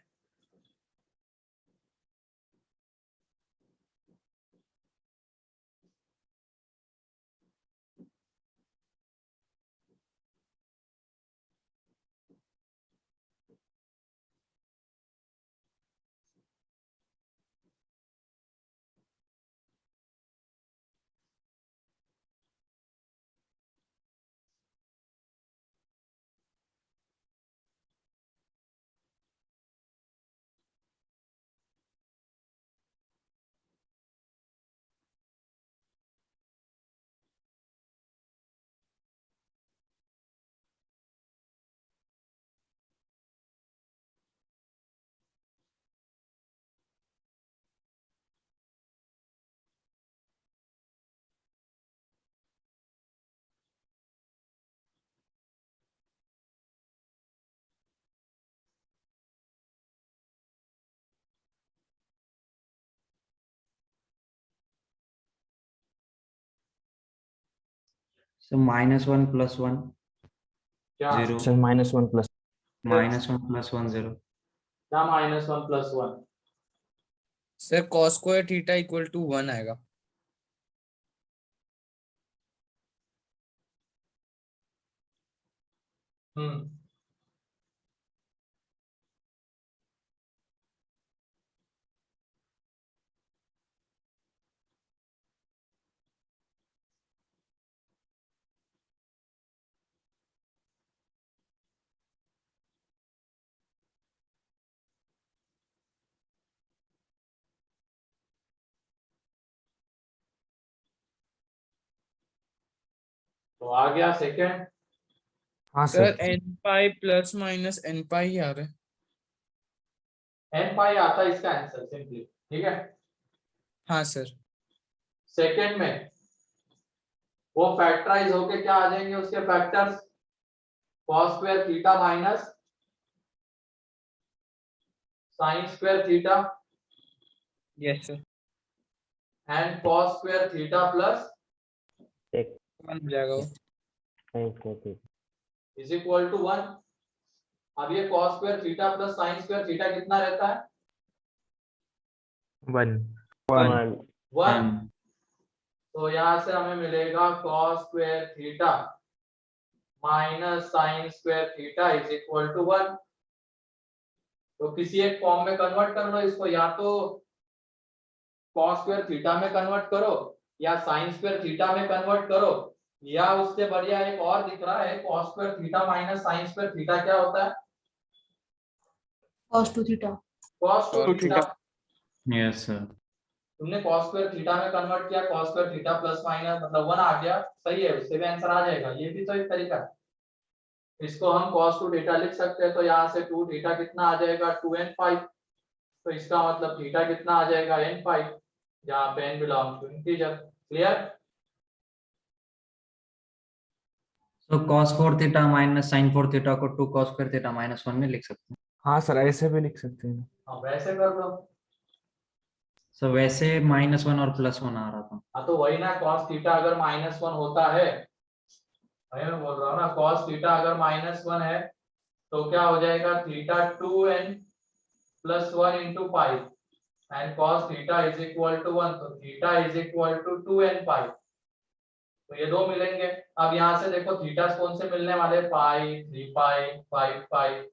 So -1 + 1 क्या 0 सर -1 + -1 + 1 0। क्या -1 + 1? Sir cos square theta equal to 1 आएगा। हम्म तो आ गया सेकंड। हाँ sir sir. n pi plus minus n pi ही आ रहा है। n पाई आता है इसका आंसर सिंपली, ठीक है। हाँ सर। सेकंड में वो फैक्टराइज होके क्या आ जाएंगे उसके factors, cos square theta minus sin square theta yes sir. And cos square theta plus एक 1 हो जाएगा वो। Sine square theta. Is equal to 1। अब ये cos square theta plus sin square theta कितना रहता है? 1। 1 1। तो यहाँ से हमें मिलेगा cos square theta minus sin square theta is equal to 1। तो किसी एक फॉर्म में कन्वर्ट कर लो इसको, या तो cos स्क्वायर थीटा में कन्वर्ट करो या sin स्क्वायर थीटा में कन्वर्ट करो, या उससे बढ़िया एक और दिख रहा है cos square theta minus sin square theta क्या होता है? cos 2 theta. cos 2 Cos theta. Yes sir. तुमने cos स्क्वायर थीटा में कन्वर्ट किया, cos square theta plus minus मतलब 1 आ गया, सही है, उससे भी आंसर आ जाएगा। ये भी तो एक तरीका है। इसको हम cos 2 थीटा लिख सकते हैं, तो यहाँ से 2 थीटा कितना आ जाएगा 2n पाई। तो इसका मतलब थीटा कितना आ जाएगा n पाई, जहाँ पे n belongs to integer. Clear? तो cos 4 theta minus sin 4 theta को 2 cos स्क्वायर थीटा -1 में लिख सकते हैं। हाँ सर, ऐसे भी लिख सकते हैं। हाँ वैसे कर लो। सो वैसे -1 और +1 आ रहा था। हाँ तो वही ना, cos थीटा अगर -1 होता है, वही मैं बोल रहा हूँ ना, cos थीटा अगर -1 है तो क्या हो जाएगा theta 2n plus 1 into pi and cos theta is equal to 1, तो theta is equal to 2n pi. तो ये दो मिलेंगे। अब यहाँ से देखो थीटा कौन से मिलने वाले, पाई, 3 पाई, 5 पाई।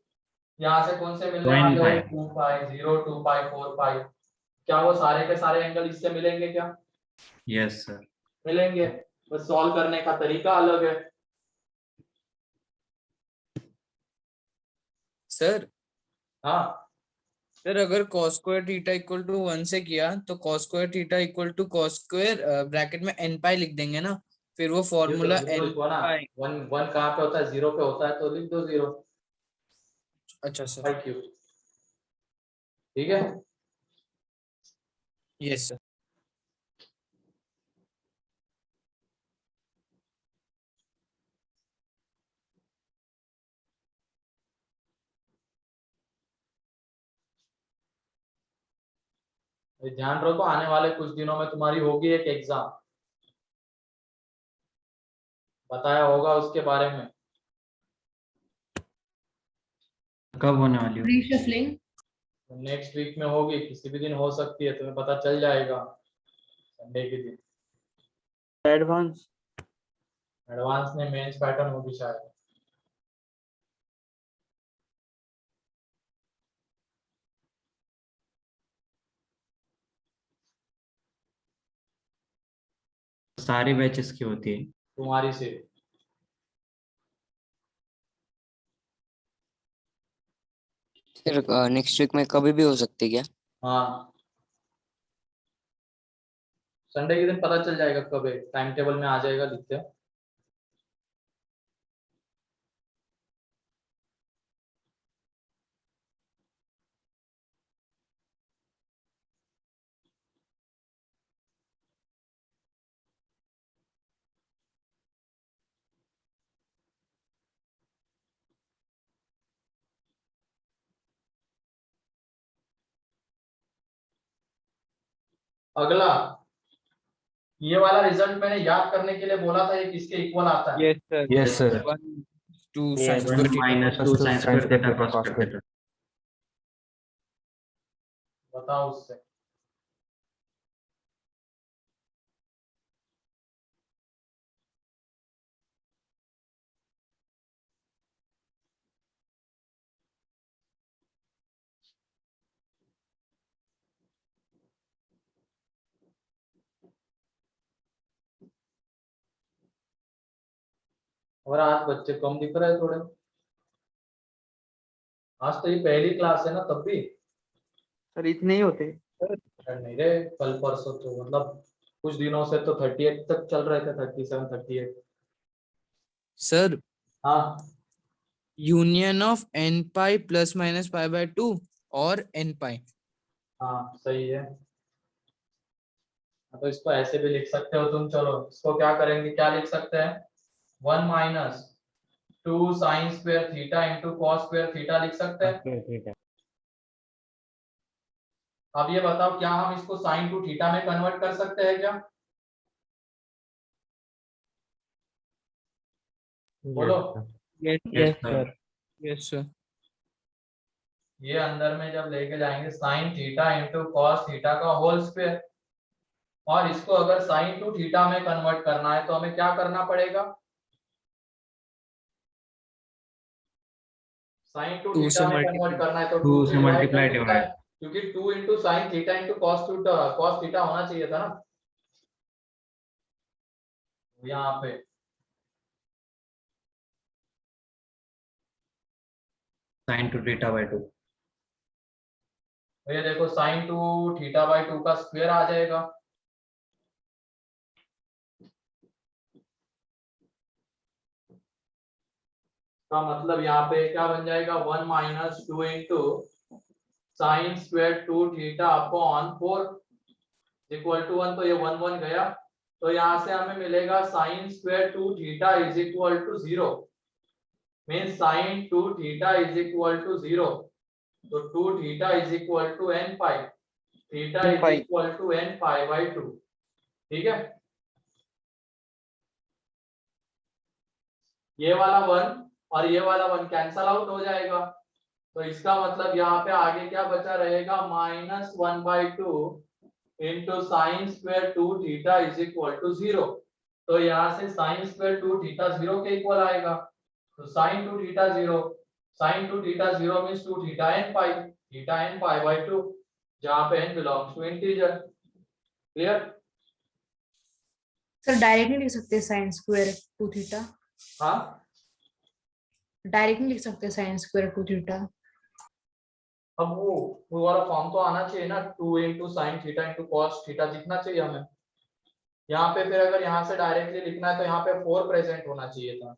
यहाँ से कौन से मिलने 2n वाले पाई। हैं, 2 पाई, 0, 2 पाई, 4 पाई। क्या वो सारे के सारे एंगल इससे मिलेंगे क्या? Yes sir. मिलेंगे। बस सॉल्व करने का तरीका अलग है। सर हाँ सर अगर cos square theta equal to 1 से किया तो cos square theta equal to cos square bracket में n पाई लिख देंगे ना, फिर वो फॉर्मूला जीरो n लिखो ना। पाई। 1 कहाँ पे होता है, 0 पे होता है, तो लिख दो 0 अच्छा सर। By Q. ठीक है। Yes sir. ये ध्यान रखो, आने वाले कुछ दिनों में तुम्हारी होगी एक एग्जाम, बताया होगा उसके बारे में। कब होने वाली हो? Reshuffling. नेक्स्ट वीक में होगी, किसी भी दिन हो सकती है, तुम्हें पता चल जाएगा संडे के दिन। एडवांस। एडवांस में मेंस पैटर्न होगी शायद। सारी बैचेस की होती है। तुम्हारी से फिर नेक्स्ट वीक में कभी भी हो सकती है क्या? हाँ, संडे के दिन पता चल जाएगा कब है, टाइम टेबल में आ जाएगा, लिखते हैं। अगला, ये वाला रिजल्ट मैंने याद करने के लिए बोला था, ये किसके इक्वल आता है? Yes sir. Yes sir. 1 two Yes. Sine one square theta minus plus two two sine sin square square theta theta cos cos square square. Theta. बताओ उससे। और आज बच्चे कम दिख रहे हैं थोड़े। आज तो ये पहली क्लास है ना, तब भी सर इतने ही होते। नहीं रे, कल परसों तो मतलब कुछ दिनों से तो 38 तक चल रहे थे, 37 38। सर हाँ union of n pi plus minus pi bye 2 और n पाई। हाँ सही है। तो इसको ऐसे भी लिख सकते हो तुम। चलो इसको क्या करेंगे, क्या लिख सकते हैं, 1 minus 2 sign square theta into cos square theta लिख सकते हैं। Cos theta. अब ये बताओ, क्या हम इसको साइन टू थीटा में कन्वर्ट कर सकते हैं क्या? बोलो। Yes, yes sir. Sir. Yes sir. ये अंदर में जब लेके जाएंगे sine theta into cos theta का होल स्क्वायर, और इसको अगर साइन टू थीटा में कन्वर्ट करना है तो हमें क्या करना पड़ेगा, साइन टू 2 से थीटा में कन्वर्ट मल्टीप्लाई। करना है तो 2 2 से से डिवाइड कर मल्टीप्लाई सकता है, डिवाइड। क्योंकि 2 into sine theta into cos theta होना चाहिए था ना यहाँ पे। Sign two theta by 2। तो ये देखो साइन टू थीटा बाई 2 का स्क्वायर आ जाएगा। का मतलब यहाँ पे क्या बन जाएगा, 1 minus 2 into sine square 2 theta upon 4 equal to 1। तो ये 1 1 गया, तो यहाँ से हमें मिलेगा sine square 2 theta is equal to 0, mean sine 2 theta is equal to 0। तो 2 theta is equal to n pi, theta is pi. Equal to n pi by 2। ठीक है, ये वाला 1 और ये वाला 1 कैंसल आउट हो जाएगा। तो इसका मतलब यहाँ पे आगे क्या बचा रहेगा, minus 1 by 2 into sine square 2 theta is equal to 0। तो यहाँ से साइन स्क्वायर 2 थीटा 0 के इक्वल आएगा। तो sine 2 theta 0, sine 2 theta 0 means 2 theta n pi by 2, जहाँ पे n belongs to integer. Clear? Sir direct नहीं लिख सकते साइन स्क्वायर 2 थीटा, हाँ डायरेक्ट नहीं लिख सकते साइन स्क्वायर 2 थीटा। अब वो वाला फॉर्म तो आना चाहिए ना, 2 into sine theta into cos theta दिखना चाहिए हमें। यहाँ पे फिर अगर यहाँ से डायरेक्टली लिखना है तो यहाँ पे 4 प्रेजेंट होना चाहिए था।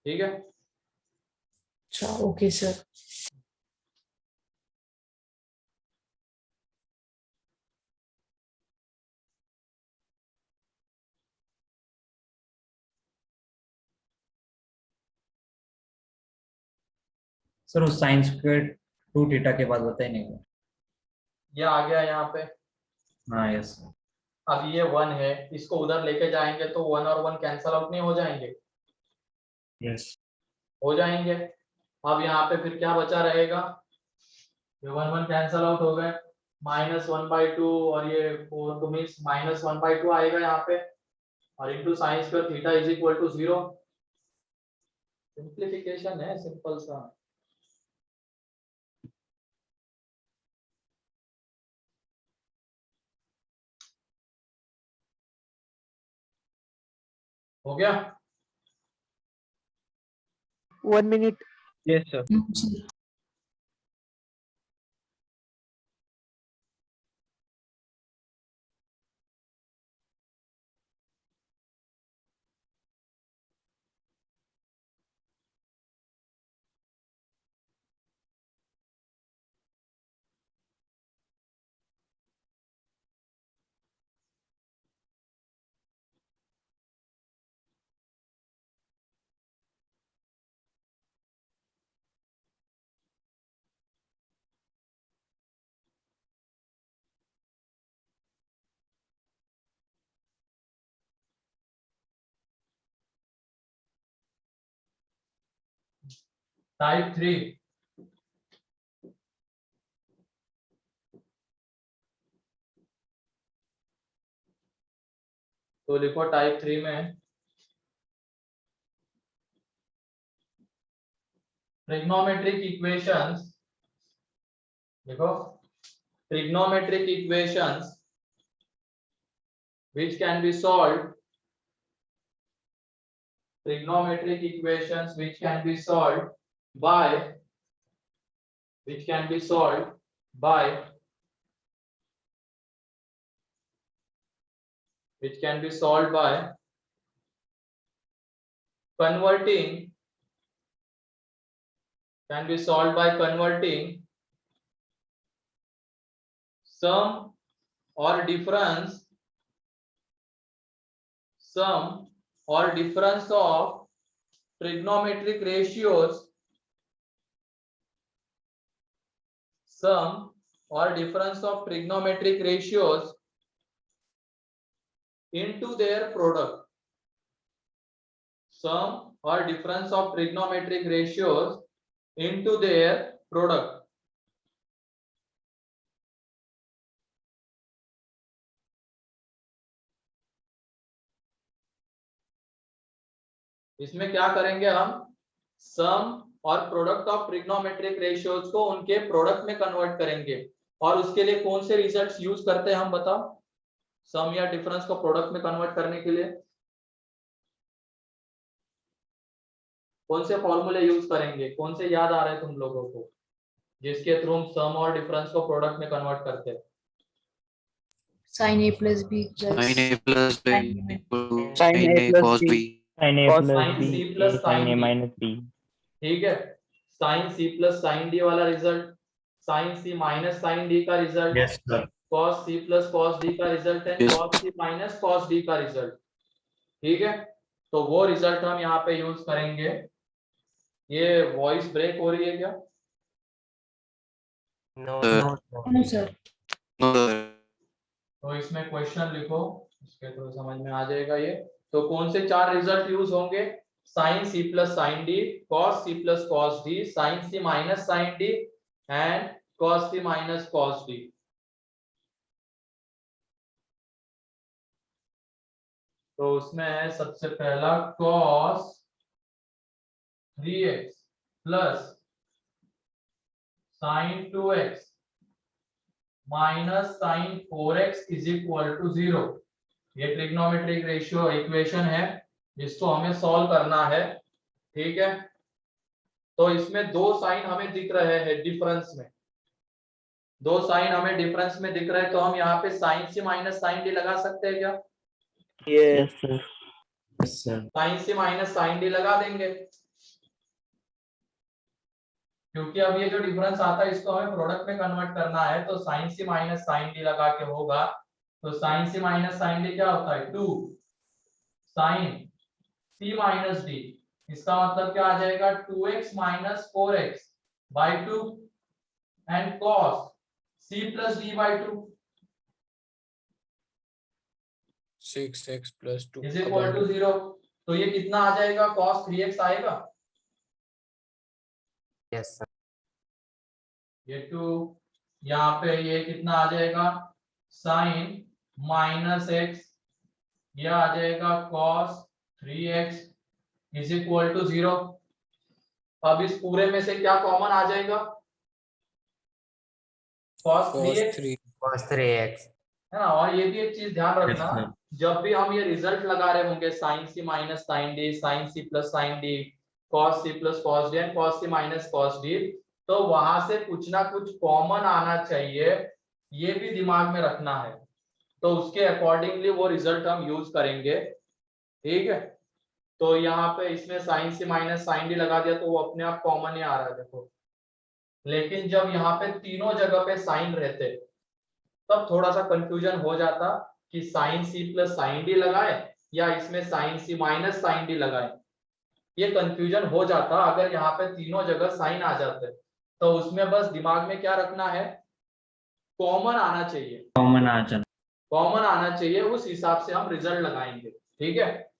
ठीक है, अच्छा ओके सर। सर वो साइन स्क्वायर 2 थीटा के बाद बताए नहीं हुआ। ये आ गया यहाँ पे। हाँ यस। अब ये 1 है, इसको उधर लेके जाएंगे तो 1 और 1 कैंसल आउट नहीं हो जाएंगे? यस। हो जाएंगे। अब यहाँ पे फिर क्या बचा रहेगा, ये 1 1 कैंसल आउट हो गए, माइनस 1 बाई 2 और ये 4 तो मीन्स माइनस 1 बाई 2 आएगा यहाँ पे, और into sine square theta is equal to 0। Simplification है सिंपल सा। हो गया? 1 मिनट। Yes sir. जी। टाइप 3, तो लिखो टाइप 3 में ट्रिग्नोमेट्रिक इक्वेशंस, देखो trigonometric equations which can be solved, trigonometric equations which can be solved by converting, can be solved by converting sum or difference of trigonometric ratios, sum or difference of trigonometric ratios into their product, sum or difference of trigonometric ratios into their product. इसमें क्या करेंगे हम, सम और product of trigonometric ratios को उनके product में convert करेंगे। और उसके लिए कौन से रिजल्ट्स यूज करते हैं हम बताओ, सम या डिफरेंस को प्रोडक्ट में कन्वर्ट करने के लिए कौन से फॉर्मूले यूज करेंगे, कौन से याद आ रहे हैं तुम लोगों को जिसके थ्रू हम सम और डिफरेंस को प्रोडक्ट में कन्वर्ट करते हैं? sin a plus b plus sin a plus b sin equal to Sin sin A a plus cos B. b. sin a Cos plus sin b c plus a sin sin a d, minus b। ठीक है, sine C plus sine D वाला result, sine C minus sine D का result, Yes, sir. Cos C plus cos D का result and Yes. Cos C minus cos D का result, ठीक है। तो वो रिजल्ट हम यहाँ पे यूज करेंगे। ये वॉइस ब्रेक हो रही है क्या? No Sir. no sir No, sir. तो इसमें क्वेश्चन लिखो, इसके थ्रू समझ में आ जाएगा ये। तो कौन से 4 रिजल्ट यूज होंगे, sine C plus sine D, cos C plus cos D, sine C minus sine D and cos C minus cos D. तो उसमें है सबसे पहला cos 3x plus sin 2x minus sin 4x is equal to 0। ये trigonometric ratio equation है जिसको हमें solve करना है, ठीक है। तो इसमें 2 साइन हमें दिख रहे हैं डिफरेंस में, 2 साइन हमें डिफरेंस में दिख रहे हैं, तो हम यहाँ पे sine C minus sine D लगा सकते हैं क्या? Yes sir. Yes, sir. Sine C minus sine D लगा देंगे, क्योंकि अब ये जो डिफरेंस आता है इसको हमें प्रोडक्ट में कन्वर्ट करना है। तो sign C minus sine D लगा के होगा, तो sign C minus sine D क्या होता है, 2 साइन सी माइनस डी, इसका मतलब क्या आ जाएगा 2x minus 4x by 2 and cos C plus D by 2 6x plus 2 is equal to 0। तो ये कितना आ जाएगा, cos 3x आएगा, यस सर। ये 2, यहाँ पे ये कितना आ जाएगा साइन माइनस x, ये आ जाएगा cos 3x is equal to 0। अब इस पूरे में से क्या कॉमन आ जाएगा, cos 3x cos 3x है ना। और ये भी एक चीज ध्यान Yes, रखना, sir. जब भी हम ये रिजल्ट लगा रहे होंगे sine C minus sine D, sine C plus sine D, cos C plus cos D and cos C minus cos D, तो वहां से कुछ ना कुछ कॉमन आना चाहिए, ये भी दिमाग में रखना है। तो उसके अकॉर्डिंगली वो रिजल्ट हम यूज करेंगे, ठीक है। तो यहाँ पे इसमें sine C minus sine D लगा दिया तो वो अपने आप कॉमन ही आ रहा है, देखो। लेकिन जब यहाँ पे तीनों जगह पे साइन रहते तब थोड़ा सा कंफ्यूजन हो जाता कि sine C plus sine D लगाए या इसमें sine C minus sine D लगाए, ये कंफ्यूजन हो जाता अगर यहाँ पे तीनों जगह साइन आ जाते। तो उसमें बस दिमाग में क्या रखना है, कॉमन आना चाहिए, Common आ जाना। कॉमन आना चाहिए, उस हिसाब से हम रिजल्ट लगाएंगे, ठीक है।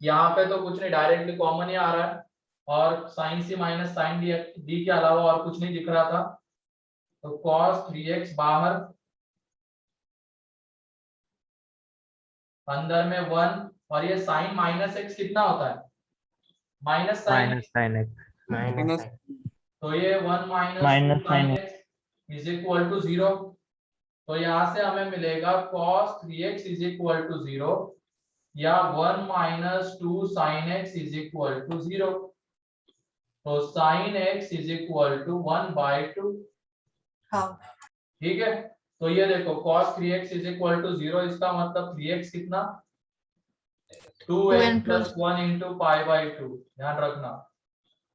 यहाँ पे तो कुछ नहीं, डायरेक्टली कॉमन ही आ रहा है, और sign C minus sine D के अलावा और कुछ नहीं दिख रहा था, तो cos 3x बाहर, अंदर में 1, और ये साइन माइनस एक्स कितना होता है, minus sine, minus sine x minus तो ये 1 minus Minus sine sin x is equal to 0। तो यहाँ से हमें मिलेगा cos 3x is equal to 0 या 1 minus 2 sine x is equal to 0। तो sine x is equal to 1/2। हाँ ठीक है, तो ये देखो cos 3x is equal to 0, इसका मतलब 3x कितना, 2n 2n प्लस 1 इंटू पाई/2, ध्यान रखना।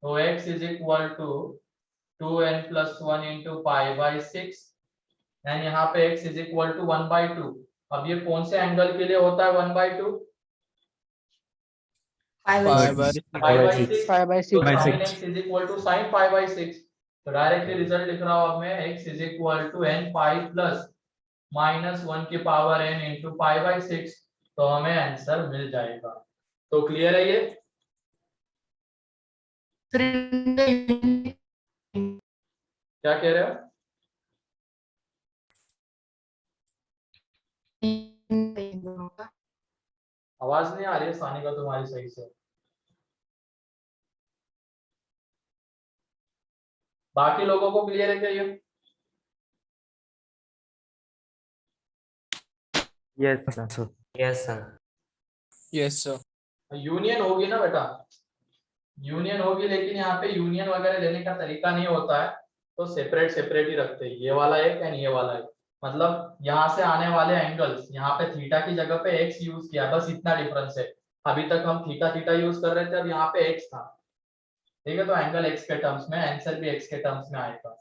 तो x is equal to 2n plus 1 into पाई/6 एंड यहाँ पे x इज इक्वल टू 1/2। अब ये कौन से एंगल के लिए होता है 1/2, 5/6 पाई/6, 5/6 तो sin x is equal to sin पाई/6। तो डायरेक्टली रिजल्ट लिख रहा हूं अब मैं, x is equal to n pi plus -1 की पावर n इंटू पाई/6, तो हमें आंसर मिल जाएगा। तो क्लियर है ये, क्या कह रहे हो, आवाज नहीं आ रही है सानिका तुम्हारी सही से। बाकी लोगों को क्लियर है क्या ये, yes sir yes sir. Yes sir. Union होगी ना बेटा, यूनियन होगी, लेकिन यहाँ पे यूनियन वगैरह लेने का तरीका नहीं होता है, तो सेपरेट सेपरेट ही रखते हैं, ये वाला एक एंड ये वाला एक। मतलब यहाँ से आने वाले एंगल्स, यहाँ पे थीटा की जगह पे एक्स यूज किया, बस इतना डिफरेंस है। अभी तक हम थीटा थीटा यूज कर रहे थे, अब यहाँ पे एक्स था। ठीक है, तो एंगल एक्स के टर्म्स में, आंसर भी एक्स के टर्म्स में आएगा।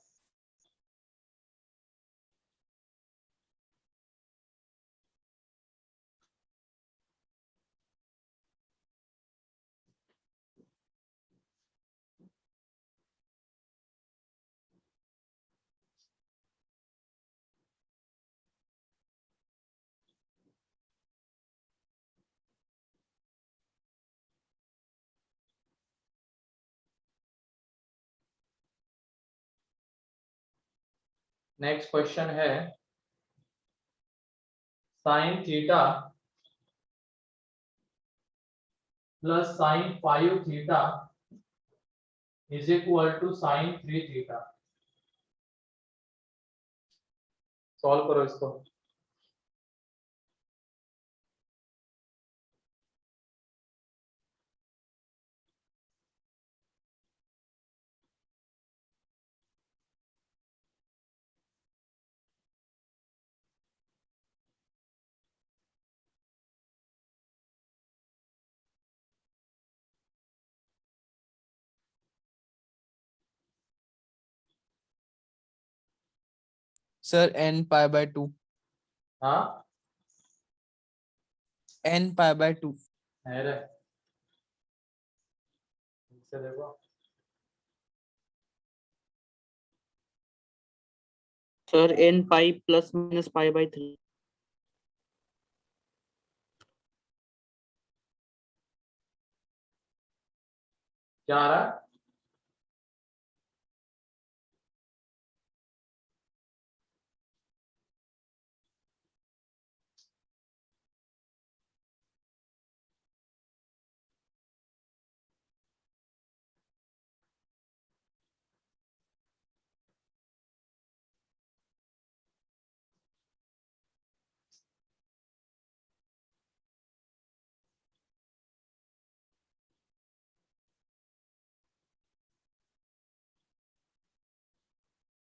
नेक्स्ट क्वेश्चन है, sine theta plus sine 5 theta is equal to sine 3 theta. Solve करो इसको। सर n π/2, हाँ n π/2। है रे, इससे देखो, sir n pi plus minus π/3। क्या आ रहा है,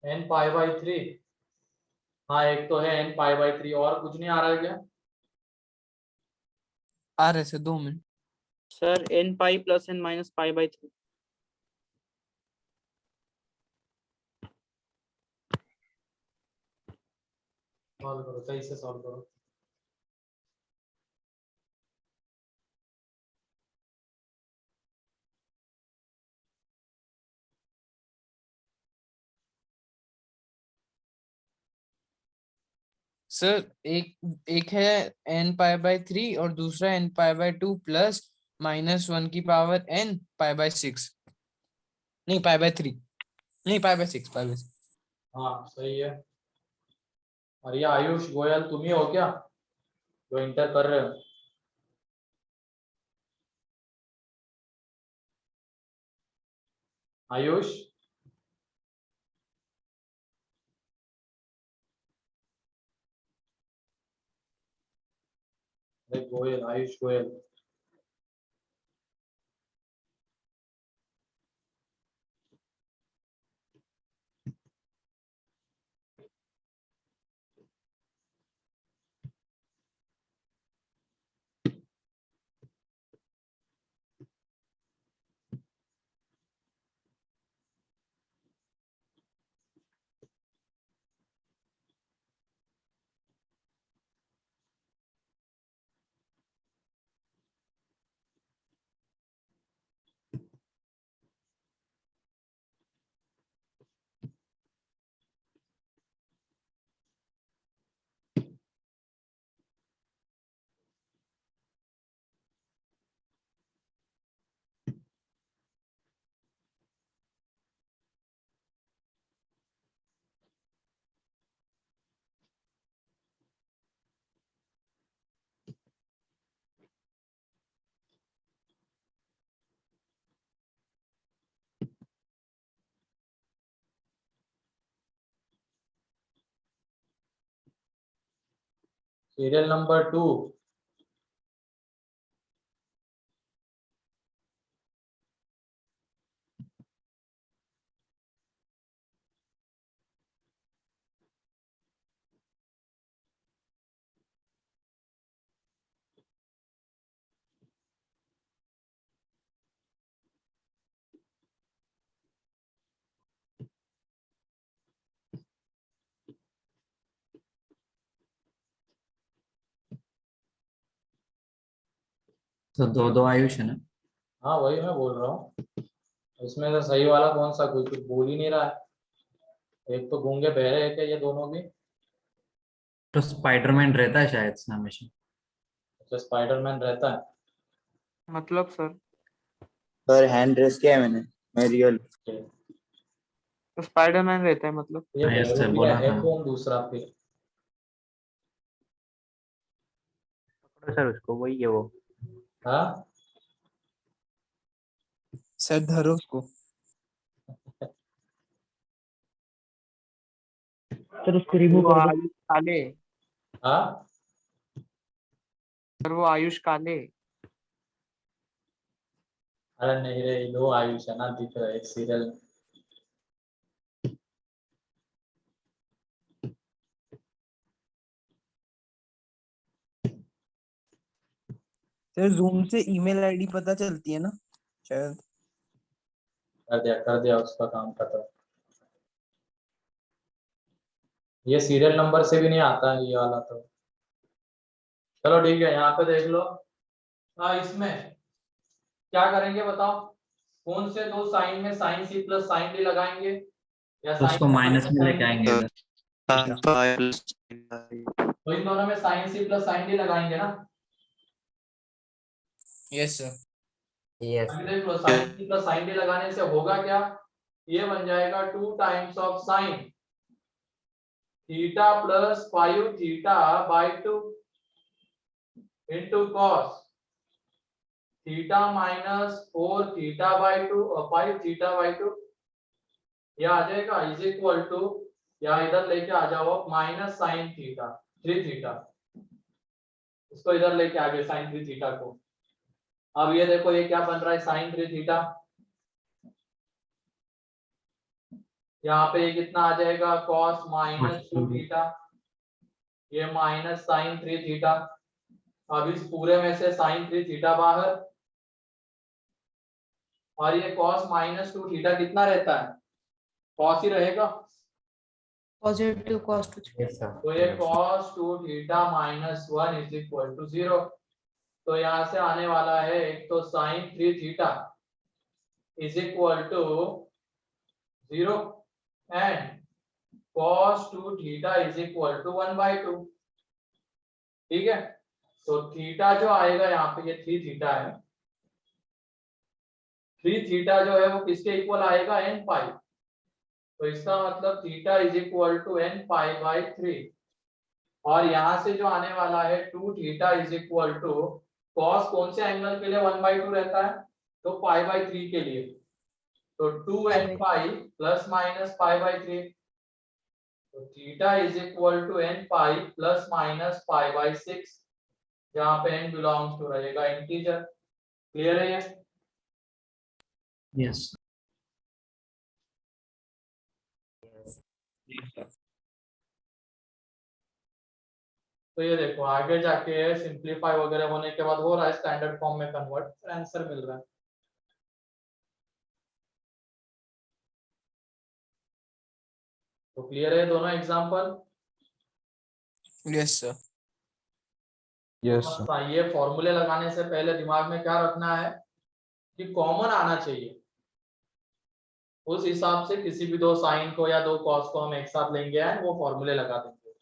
n π/3। हाँ एक तो है n π/3, और कुछ नहीं आ रहा है क्या, आ रहे से 2 minute. Sir n pi plus n minus π/3। Solve करो, सही से सॉल्व करो। सर एक है n π/3 और दूसरा n π/2 प्लस -1 की पावर n π/6। नहीं π/3 नहीं π/6 π/6 हाँ सही है। और ये आयुष गोयल तुम ही हो क्या जो इंटर कर रहे हो? आयुष गोयल, आयुष गोयल। Serial number 2। तो दो दो आयुष है ना? हाँ वही मैं बोल रहा हूँ, इसमें से सही वाला कौन सा? कोई कुछ बोल ही नहीं रहा है। एक तो गूंगे बहरे है क्या ये दोनों भी? तो स्पाइडरमैन रहता है शायद से हमेशा। अच्छा स्पाइडरमैन रहता है। मतलब सर सर हैंड रेस किया है मैंने, मैं रियल। तो स्पाइडरमैन रहता है मतलब। ये हाँ, यस सर, बहरूपिया बोला है था। कौन दूसरा फिर? पकड़ो सर उसको, वही है वो। हाँ सर धरो उसको। सर उसको रिमूव वो कर दो। आयुष काले, हाँ सर वो आयुष काले। अरे नहीं रे, दो आयुष है ना दिख रहा है एक सीरियल में। सर जूम से ईमेल आईडी पता चलती है ना शायद। कर दिया उसका काम खत्म। ये सीरियल नंबर से भी नहीं आता है ये वाला तो। चलो ठीक है, यहाँ पे देख लो। हाँ इसमें क्या करेंगे बताओ? कौन से दो साइन में sine C plus sine D लगाएंगे या तो साइन उसको माइनस में लेके आएंगे इधर। तो इन दोनों में sine C plus sine D लगाएंगे ना? Yes sir. अभी देख लो, sine C plus sine D लगाने से होगा क्या? ये बन जाएगा 2 times of sine theta plus 5 theta by 2 into cos theta minus 4 theta by 2 और 5 थीटा बाय 2। यह आ जाएगा इज इक्वल टू, या इधर लेके आ जाओ माइनस साइन थीटा 3 थीटा, इसको इधर लेके आ गए साइन 3 थीटा को। अब ये देखो ये क्या बन रहा है साइन 3 थीटा। यहाँ पे ये कितना आ जाएगा कॉस माइनस 2 थीटा, ये माइनस साइन 3 थीटा। अब इस पूरे में से साइन 3 थीटा बाहर, और ये कॉस माइनस 2 थीटा कितना रहता है? कॉस ही रहेगा। पॉजिटिव cos 2 तो ये cos 2 theta minus 1 is equal to 0। तो यहाँ से आने वाला है एक तो sine 3 theta is equal to 0 and cos 2 theta is equal to 1/2। ठीक है, तो थीटा जो आएगा यहाँ पे ये 3 थीटा है, 3 थीटा जो है वो किसके इक्वल आएगा, n पाई। तो इसका मतलब theta is equal to n pi by 3, और यहाँ से जो आने वाला है 2 theta is equal to cos कौन से एंगल के लिए 1/2 रहता है, तो पाई बाई 3 के लिए, तो 2n pi plus minus pi by 3, तो theta is equal to n pi plus minus pi by 6, जहाँ पे n बिलोंग्स टू रहेगा इंटीजर। क्लियर है ये? यस। तो ये देखो आगे जाके सिंप्लीफाई वगैरह होने के बाद हो रहा है स्टैंडर्ड फॉर्म में कन्वर्ट, आंसर मिल रहा है। तो क्लियर है दोनों एग्जांपल? Yes sir. यस ये फॉर्मूले लगाने से पहले दिमाग में क्या रखना है कि कॉमन आना चाहिए, उस हिसाब से किसी भी दो साइन को या दो कॉस को हम एक साथ लेंगे एंड वो फॉर्मूले लगा देंगे।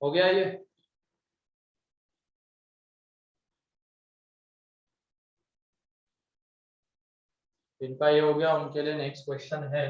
हो गया ये? इनका ये हो गया, उनके लिए नेक्स्ट क्वेश्चन है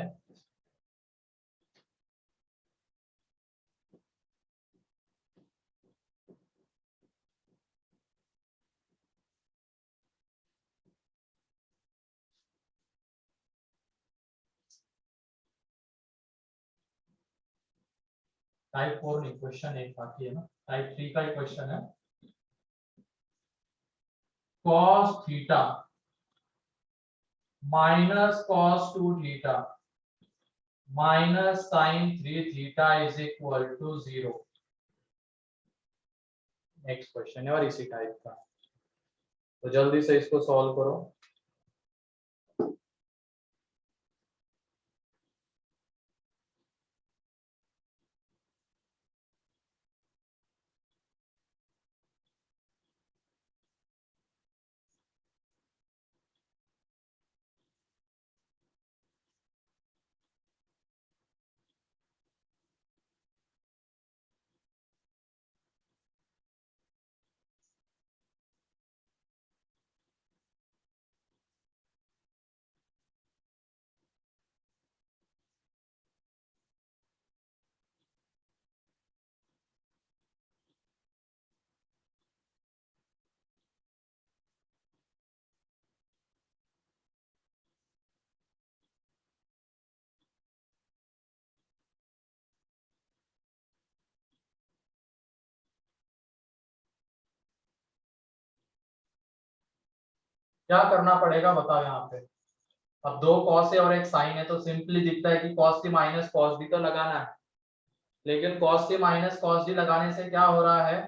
टाइप 4 नहीं, क्वेश्चन एक बाकी है ना, टाइप 3 का ही क्वेश्चन है। cos theta minus cos 2 theta minus sin 3 theta is equal to 0। Next question है और इसी टाइप का, तो जल्दी से इसको सॉल्व करो। क्या करना पड़ेगा बताओ यहाँ पे। अब दो कॉस है और एक साइन है, तो सिंपली दिखता है कि cos T minus cos D तो लगाना है, लेकिन cos T minus cos D लगाने से क्या हो रहा है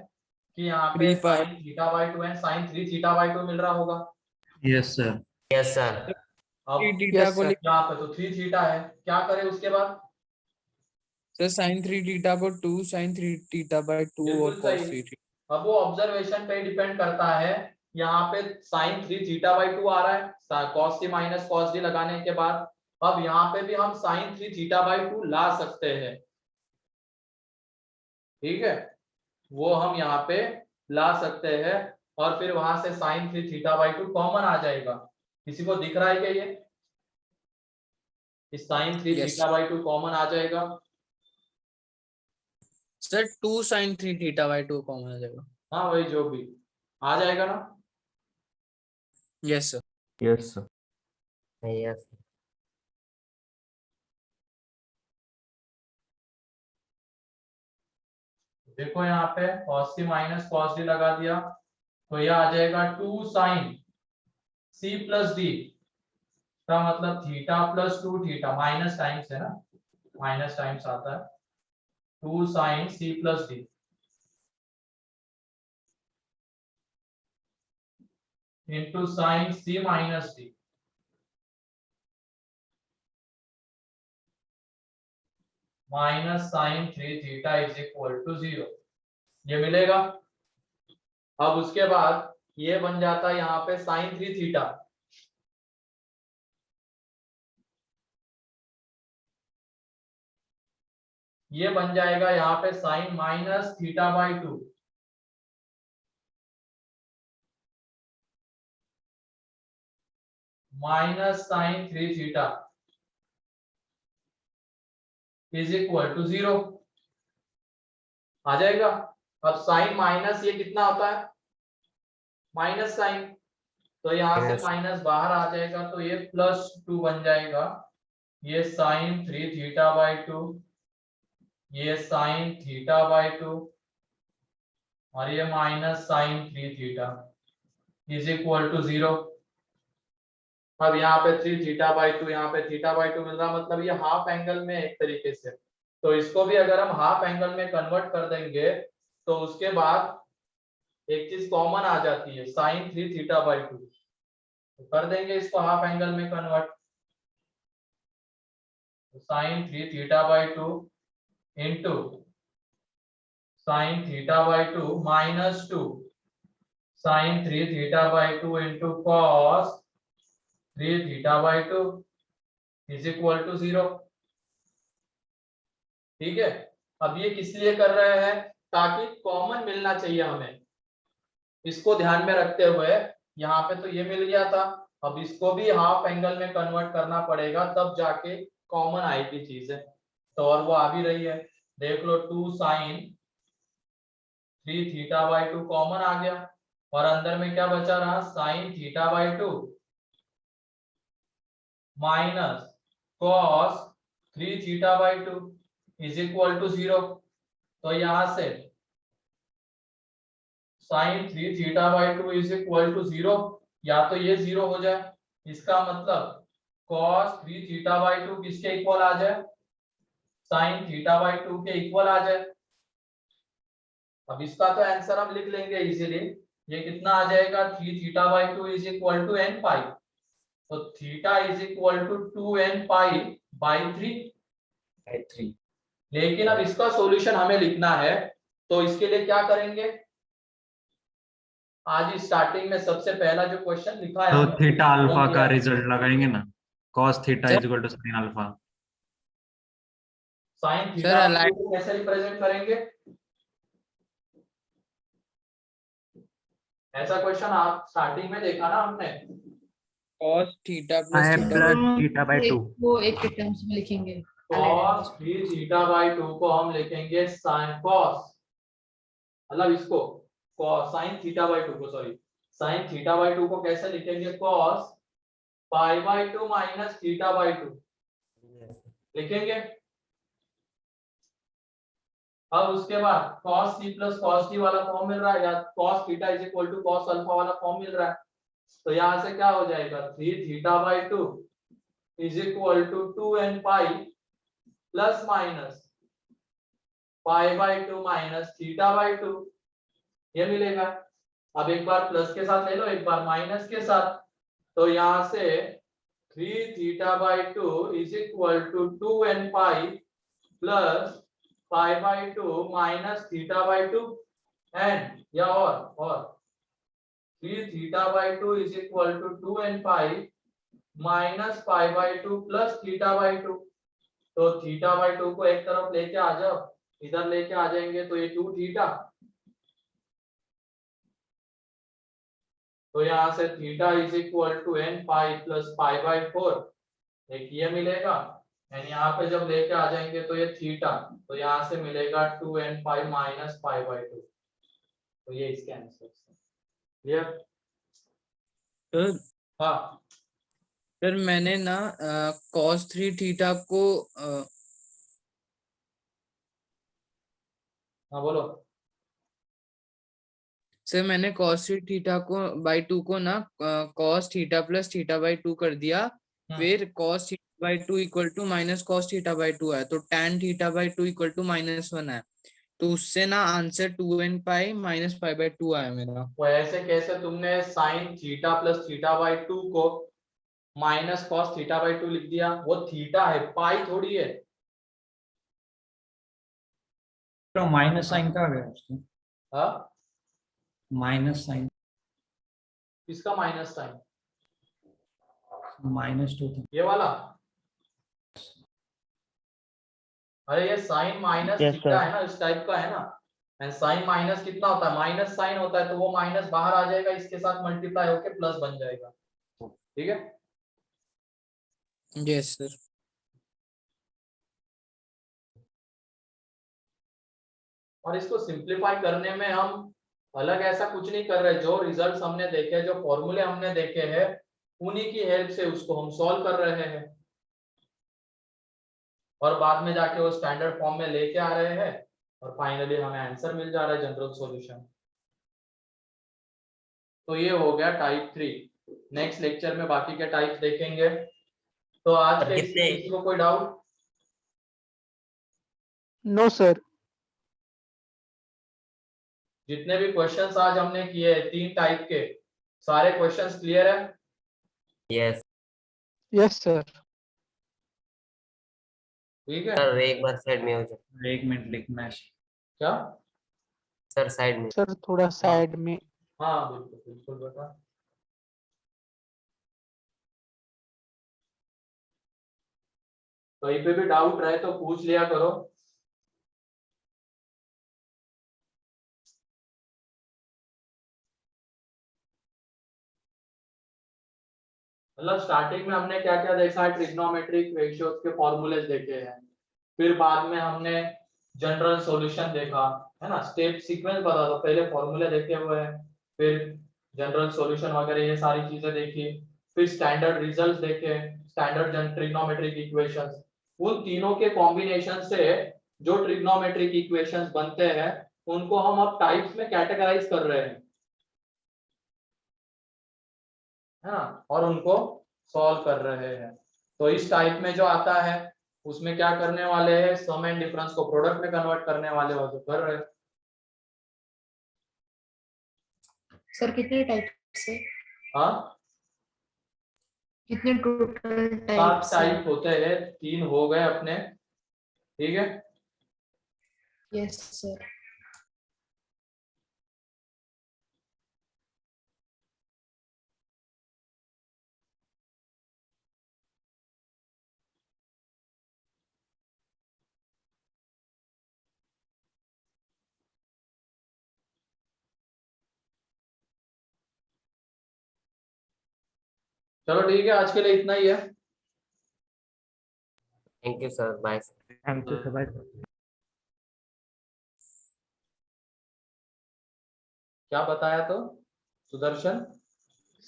कि यहाँ पे 3 पाई sin theta by 2 and sin 3 theta by 2 मिल रहा होगा। Yes sir. Yes sir. अब 3 थीटा Yes, को sir. यहाँ पे तो 3 थीटा है, क्या करें उसके बाद? सर sin 3 थीटा को 2 sin 3 थीटा बाय 2 और बिल्कुल cos सही। 3 अब वो ऑब्जर्वेशन पे डिपेंड करता है, यहाँ पे sin 3 थीटा बाई 2 आ रहा है cos T minus cos D लगाने के बाद। अब यहाँ पे भी हम sin 3 थीटा बाई 2 ला सकते हैं, ठीक है, वो हम यहाँ पे ला सकते हैं, और फिर वहां से sin 3 थीटा बाई 2 कॉमन आ जाएगा। किसी को दिख रहा है क्या ये? इस sin 3 Yes. Theta by 2 common आ जाएगा। Sir 2 sin 3 theta by 2 common आ जाएगा। हाँ वही जो भी आ जाएगा ना। Yes sir. Yes sir. Yes. देखो यहाँ पे cos T minus cos D लगा दिया, तो यह आ जाएगा 2 sin c प्लस डी, का मतलब theta plus 2 theta, minus times है ना, माइनस टाइम्स आता है, 2 sin c plus D into sin c minus D minus sin 3 theta is equal to 0, ये मिलेगा। अब उसके बाद ये बन जाता है यहाँ पे sin 3 थीटा, ये बन जाएगा यहाँ पे sine minus theta by 2, minus sine 3 theta is equal to 0 आ जाएगा। अब साइन माइनस ये कितना होता है, माइनस साइन, तो यहाँ से माइनस बाहर आ जाएगा तो ये +2 बन जाएगा। ये साइन 3 थीटा बाई 2, ये साइन थीटा बाई 2 और ये minus sine 3 theta is equal to 0। अब यहाँ पे 3 थीटा बाई 2, यहाँ पे थीटा बाई 2 मिल रहा, मतलब ये हाफ एंगल में एक तरीके से। तो इसको भी अगर हम हाफ एंगल में कन्वर्ट कर देंगे तो उसके बाद एक चीज कॉमन आ जाती है, साइन 3 थीटा बाई 2, तो कर देंगे इसको हाफ एंगल में convert. Sine 3 theta by 2 into sine theta by 2 minus 2 sine 3 theta by 2 into cos 3 theta by 2 is equal to 0। ठीक है, अब ये किस लिए कर रहे हैं, ताकि कॉमन मिलना चाहिए हमें, इसको ध्यान में रखते हुए। यहाँ पे तो ये मिल गया था, अब इसको भी हाफ एंगल में कन्वर्ट करना पड़ेगा, तब जाके कॉमन आएगी चीजें। तो और वो आ भी रही है, देख लो 2 साइन 3 थीटा बाई 2 कॉमन आ गया, और अंदर में क्या बचा रहा, sine theta by 2 minus cos 3 theta by 2 is equal to 0। तो यहां से sine 3 theta by 2 is equal to 0, या तो ये 0 हो जाए, इसका मतलब cos 3 थीटा बाई 2 किसके इक्वल आ जाए, साइन थीटा बाई 2 के इक्वल आ जाए। अब इसका तो आंसर हम लिख लेंगे इजीली, ये कितना आ जाएगा, 3 theta by 2 is equal to n pi, तो theta is equal to 2n pi by 3। लेकिन अब इसका सॉल्यूशन हमें लिखना है, तो इसके लिए क्या करेंगे, आज स्टार्टिंग में सबसे पहला जो क्वेश्चन लिखा है तो थीटा अल्फा वो का किया। रिजल्ट लगाएंगे ना, cos theta is equal to sin alpha. Sine theta को कैसे रिप्रेजेंट करेंगे, ऐसा क्वेश्चन आप स्टार्टिंग में देखा ना हमने, cos theta plus theta theta by 2 वो एक के टर्म्स में लिखेंगे। cos 3 थीटा बाई 2 को हम लिखेंगे sin cos, मतलब इसको cos sin थीटा बाई 2 को, सॉरी sin थीटा बाई 2 को कैसे लिखेंगे, cos pi by 2 minus theta by 2 लिखेंगे। अब उसके बाद cos t plus cos t वाला फॉर्म मिल रहा है, या cos theta is equal to cos alpha वाला फॉर्म मिल रहा है, तो यहाँ से क्या हो जाएगा, 3 theta by 2 is equal to 2n pi plus minus pi by 2 minus theta by 2, ये मिलेगा। अब एक बार प्लस के साथ ले लो, एक बार माइनस के साथ, तो यहाँ से 3 theta by 2 is equal to 2n pi plus pi by 2 minus theta by 2, and या और 3 theta by 2 is equal to 2n pi minus pi by 2 plus theta by 2। तो थीटा बाई 2 को एक तरफ लेके आ जाओ, इधर लेके आ जाएंगे तो ये 2 थीटा, तो यहाँ से theta is equal to n pi plus pi by 4, एक ये मिलेगा, एंड यहाँ पे जब लेके आ जाएंगे तो ये थीटा, तो यहाँ से मिलेगा 2n pi minus pi by 2, तो ये इसके आंसर क्लियर। तो हाँ फिर मैंने ना cos 3 थीटा को हाँ बोलो। सर मैंने cos 3 थीटा को बाई 2 को ना cos theta plus theta by 2 कर दिया, फिर cos theta by 2 equal to minus cos theta by 2 है, तो tan theta by 2 equal to -1 है, तो उससे ना answer 2n pi minus pi by 2 आया मेरा। वो ऐसे कैसे तुमने sine theta plus theta by 2 को माइनस कॉस थीटा बाई 2 लिख दिया, वो थीटा है, पाई थोड़ी है। तो माइनस साइन का आ गया उसको, हाँ माइनस साइन, किसका माइनस साइन, -2 था। ये वाला, अरे ये sine minus Yes, theta sir. है ना, इस टाइप का है ना, एंड साइन माइनस कितना होता है, माइनस साइन होता है, तो वो माइनस बाहर आ जाएगा, इसके साथ मल्टीप्लाई होके प्लस बन जाएगा, ठीक है। Yes sir. और इसको सिंप्लीफाई करने में हम अलग ऐसा कुछ नहीं कर रहे, जो रिजल्ट्स हमने देखे, जो फॉर्मूले हमने देखे हैं, उन्हीं की हेल्प से उसको हम सॉल्व कर रहे हैं, और बाद में जाके वो स्टैंडर्ड फॉर्म में लेके आ रहे हैं, और फाइनली हमें आंसर मिल जा रहा है, जनरल सॉल्यूशन। तो ये हो गया टाइप 3। नेक्स्ट लेक्चर में बाकी के टाइप्स देखेंगे। तो आज के इसमें किसी को कोई डाउट? No sir. जितने भी क्वेश्चंस आज हमने किए 3 टाइप के, सारे क्वेश्चंस क्लियर है? Yes yes sir. ठीक है सर, एक बार साइड में हो जाए। 1 मिनट लिखना है। क्या? सर साइड में। सर थोड़ा साइड में। हाँ बिल्कुल बिल्कुल बेटा। कहीं पे भी डाउट रहे तो पूछ लिया करो। मतलब स्टार्टिंग में हमने क्या क्या देखा है, ट्रिग्नोमेट्रिक रेशियोज के फॉर्मूले देखे हैं, फिर बाद में हमने जनरल सॉल्यूशन देखा, है ना, स्टेप सीक्वेंस बता दो, पहले फॉर्मूले देखे हुए हैं, फिर जनरल सॉल्यूशन वगैरह ये सारी चीजें देखी, फिर स्टैंडर्ड रिजल्ट्स देखे, स्टैंडर्ड ट्रिग्नोमेट्रिक इक्वेशंस, उन तीनों के कॉम्बिनेशन से जो ट्रिग्नोमेट्रिक इक्वेशंस बनते हैं उनको हम अब टाइप्स में कैटेगराइज कर रहे हैं, है ना, और उनको सॉल्व कर रहे हैं। तो इस टाइप में जो आता है उसमें क्या करने वाले हैं, सम एंड डिफरेंस को प्रोडक्ट में कन्वर्ट करने वाले हो, जो कर रहे हैं। सर कितने टाइप से, हाँ, कितने टोटल 7 टाइप से? टाइप होते हैं, 3 हो गए अपने, ठीक है। Yes sir. चलो ठीक है, आज के लिए इतना ही है। Thank you sir, bye. Thank you sir, bye. क्या बताया तो सुदर्शन?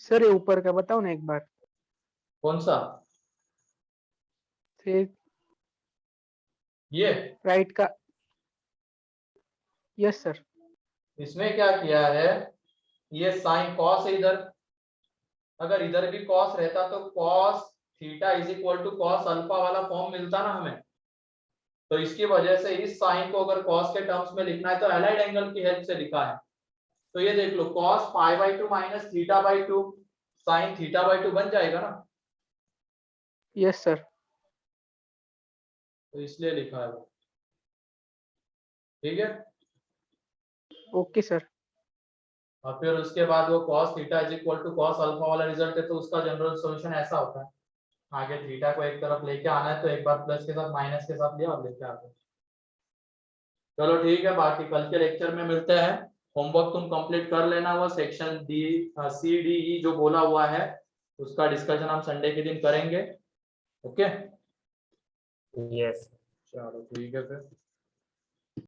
सर ये ऊपर का बताओ ना एक बार। कौन सा? फिर ये राइट का। Yes sir. इसमें क्या किया है, ये साइन कॉस है इधर, अगर इधर भी कॉस रहता तो cos theta is equal to cos alpha वाला फॉर्म मिलता ना हमें, तो इसकी वजह से इस साइन को अगर कॉस के टर्म्स में लिखना है तो एलाइड एंगल की हेल्प से लिखा है। तो ये देख लो, cos pi by 2 minus theta by 2 sine theta by 2 बन जाएगा ना, यस सर। तो इसलिए लिखा है वो, ठीक है। Okay sir. और फिर उसके बाद वो cos theta is equal to cos alpha वाला रिजल्ट है, तो उसका जनरल सॉल्यूशन ऐसा होता है, आगे थीटा को एक तरफ लेके आना है तो एक बार प्लस के साथ माइनस के साथ लिया और लेके आ गए। चलो ठीक है, बाकी कल के लेक्चर में मिलते हैं। होमवर्क तुम कंप्लीट कर लेना, वो section D C D E जो बोला हुआ है उसका डिस्कशन हम संडे के दिन करेंगे। Okay yes. चलो ठीक है फिर।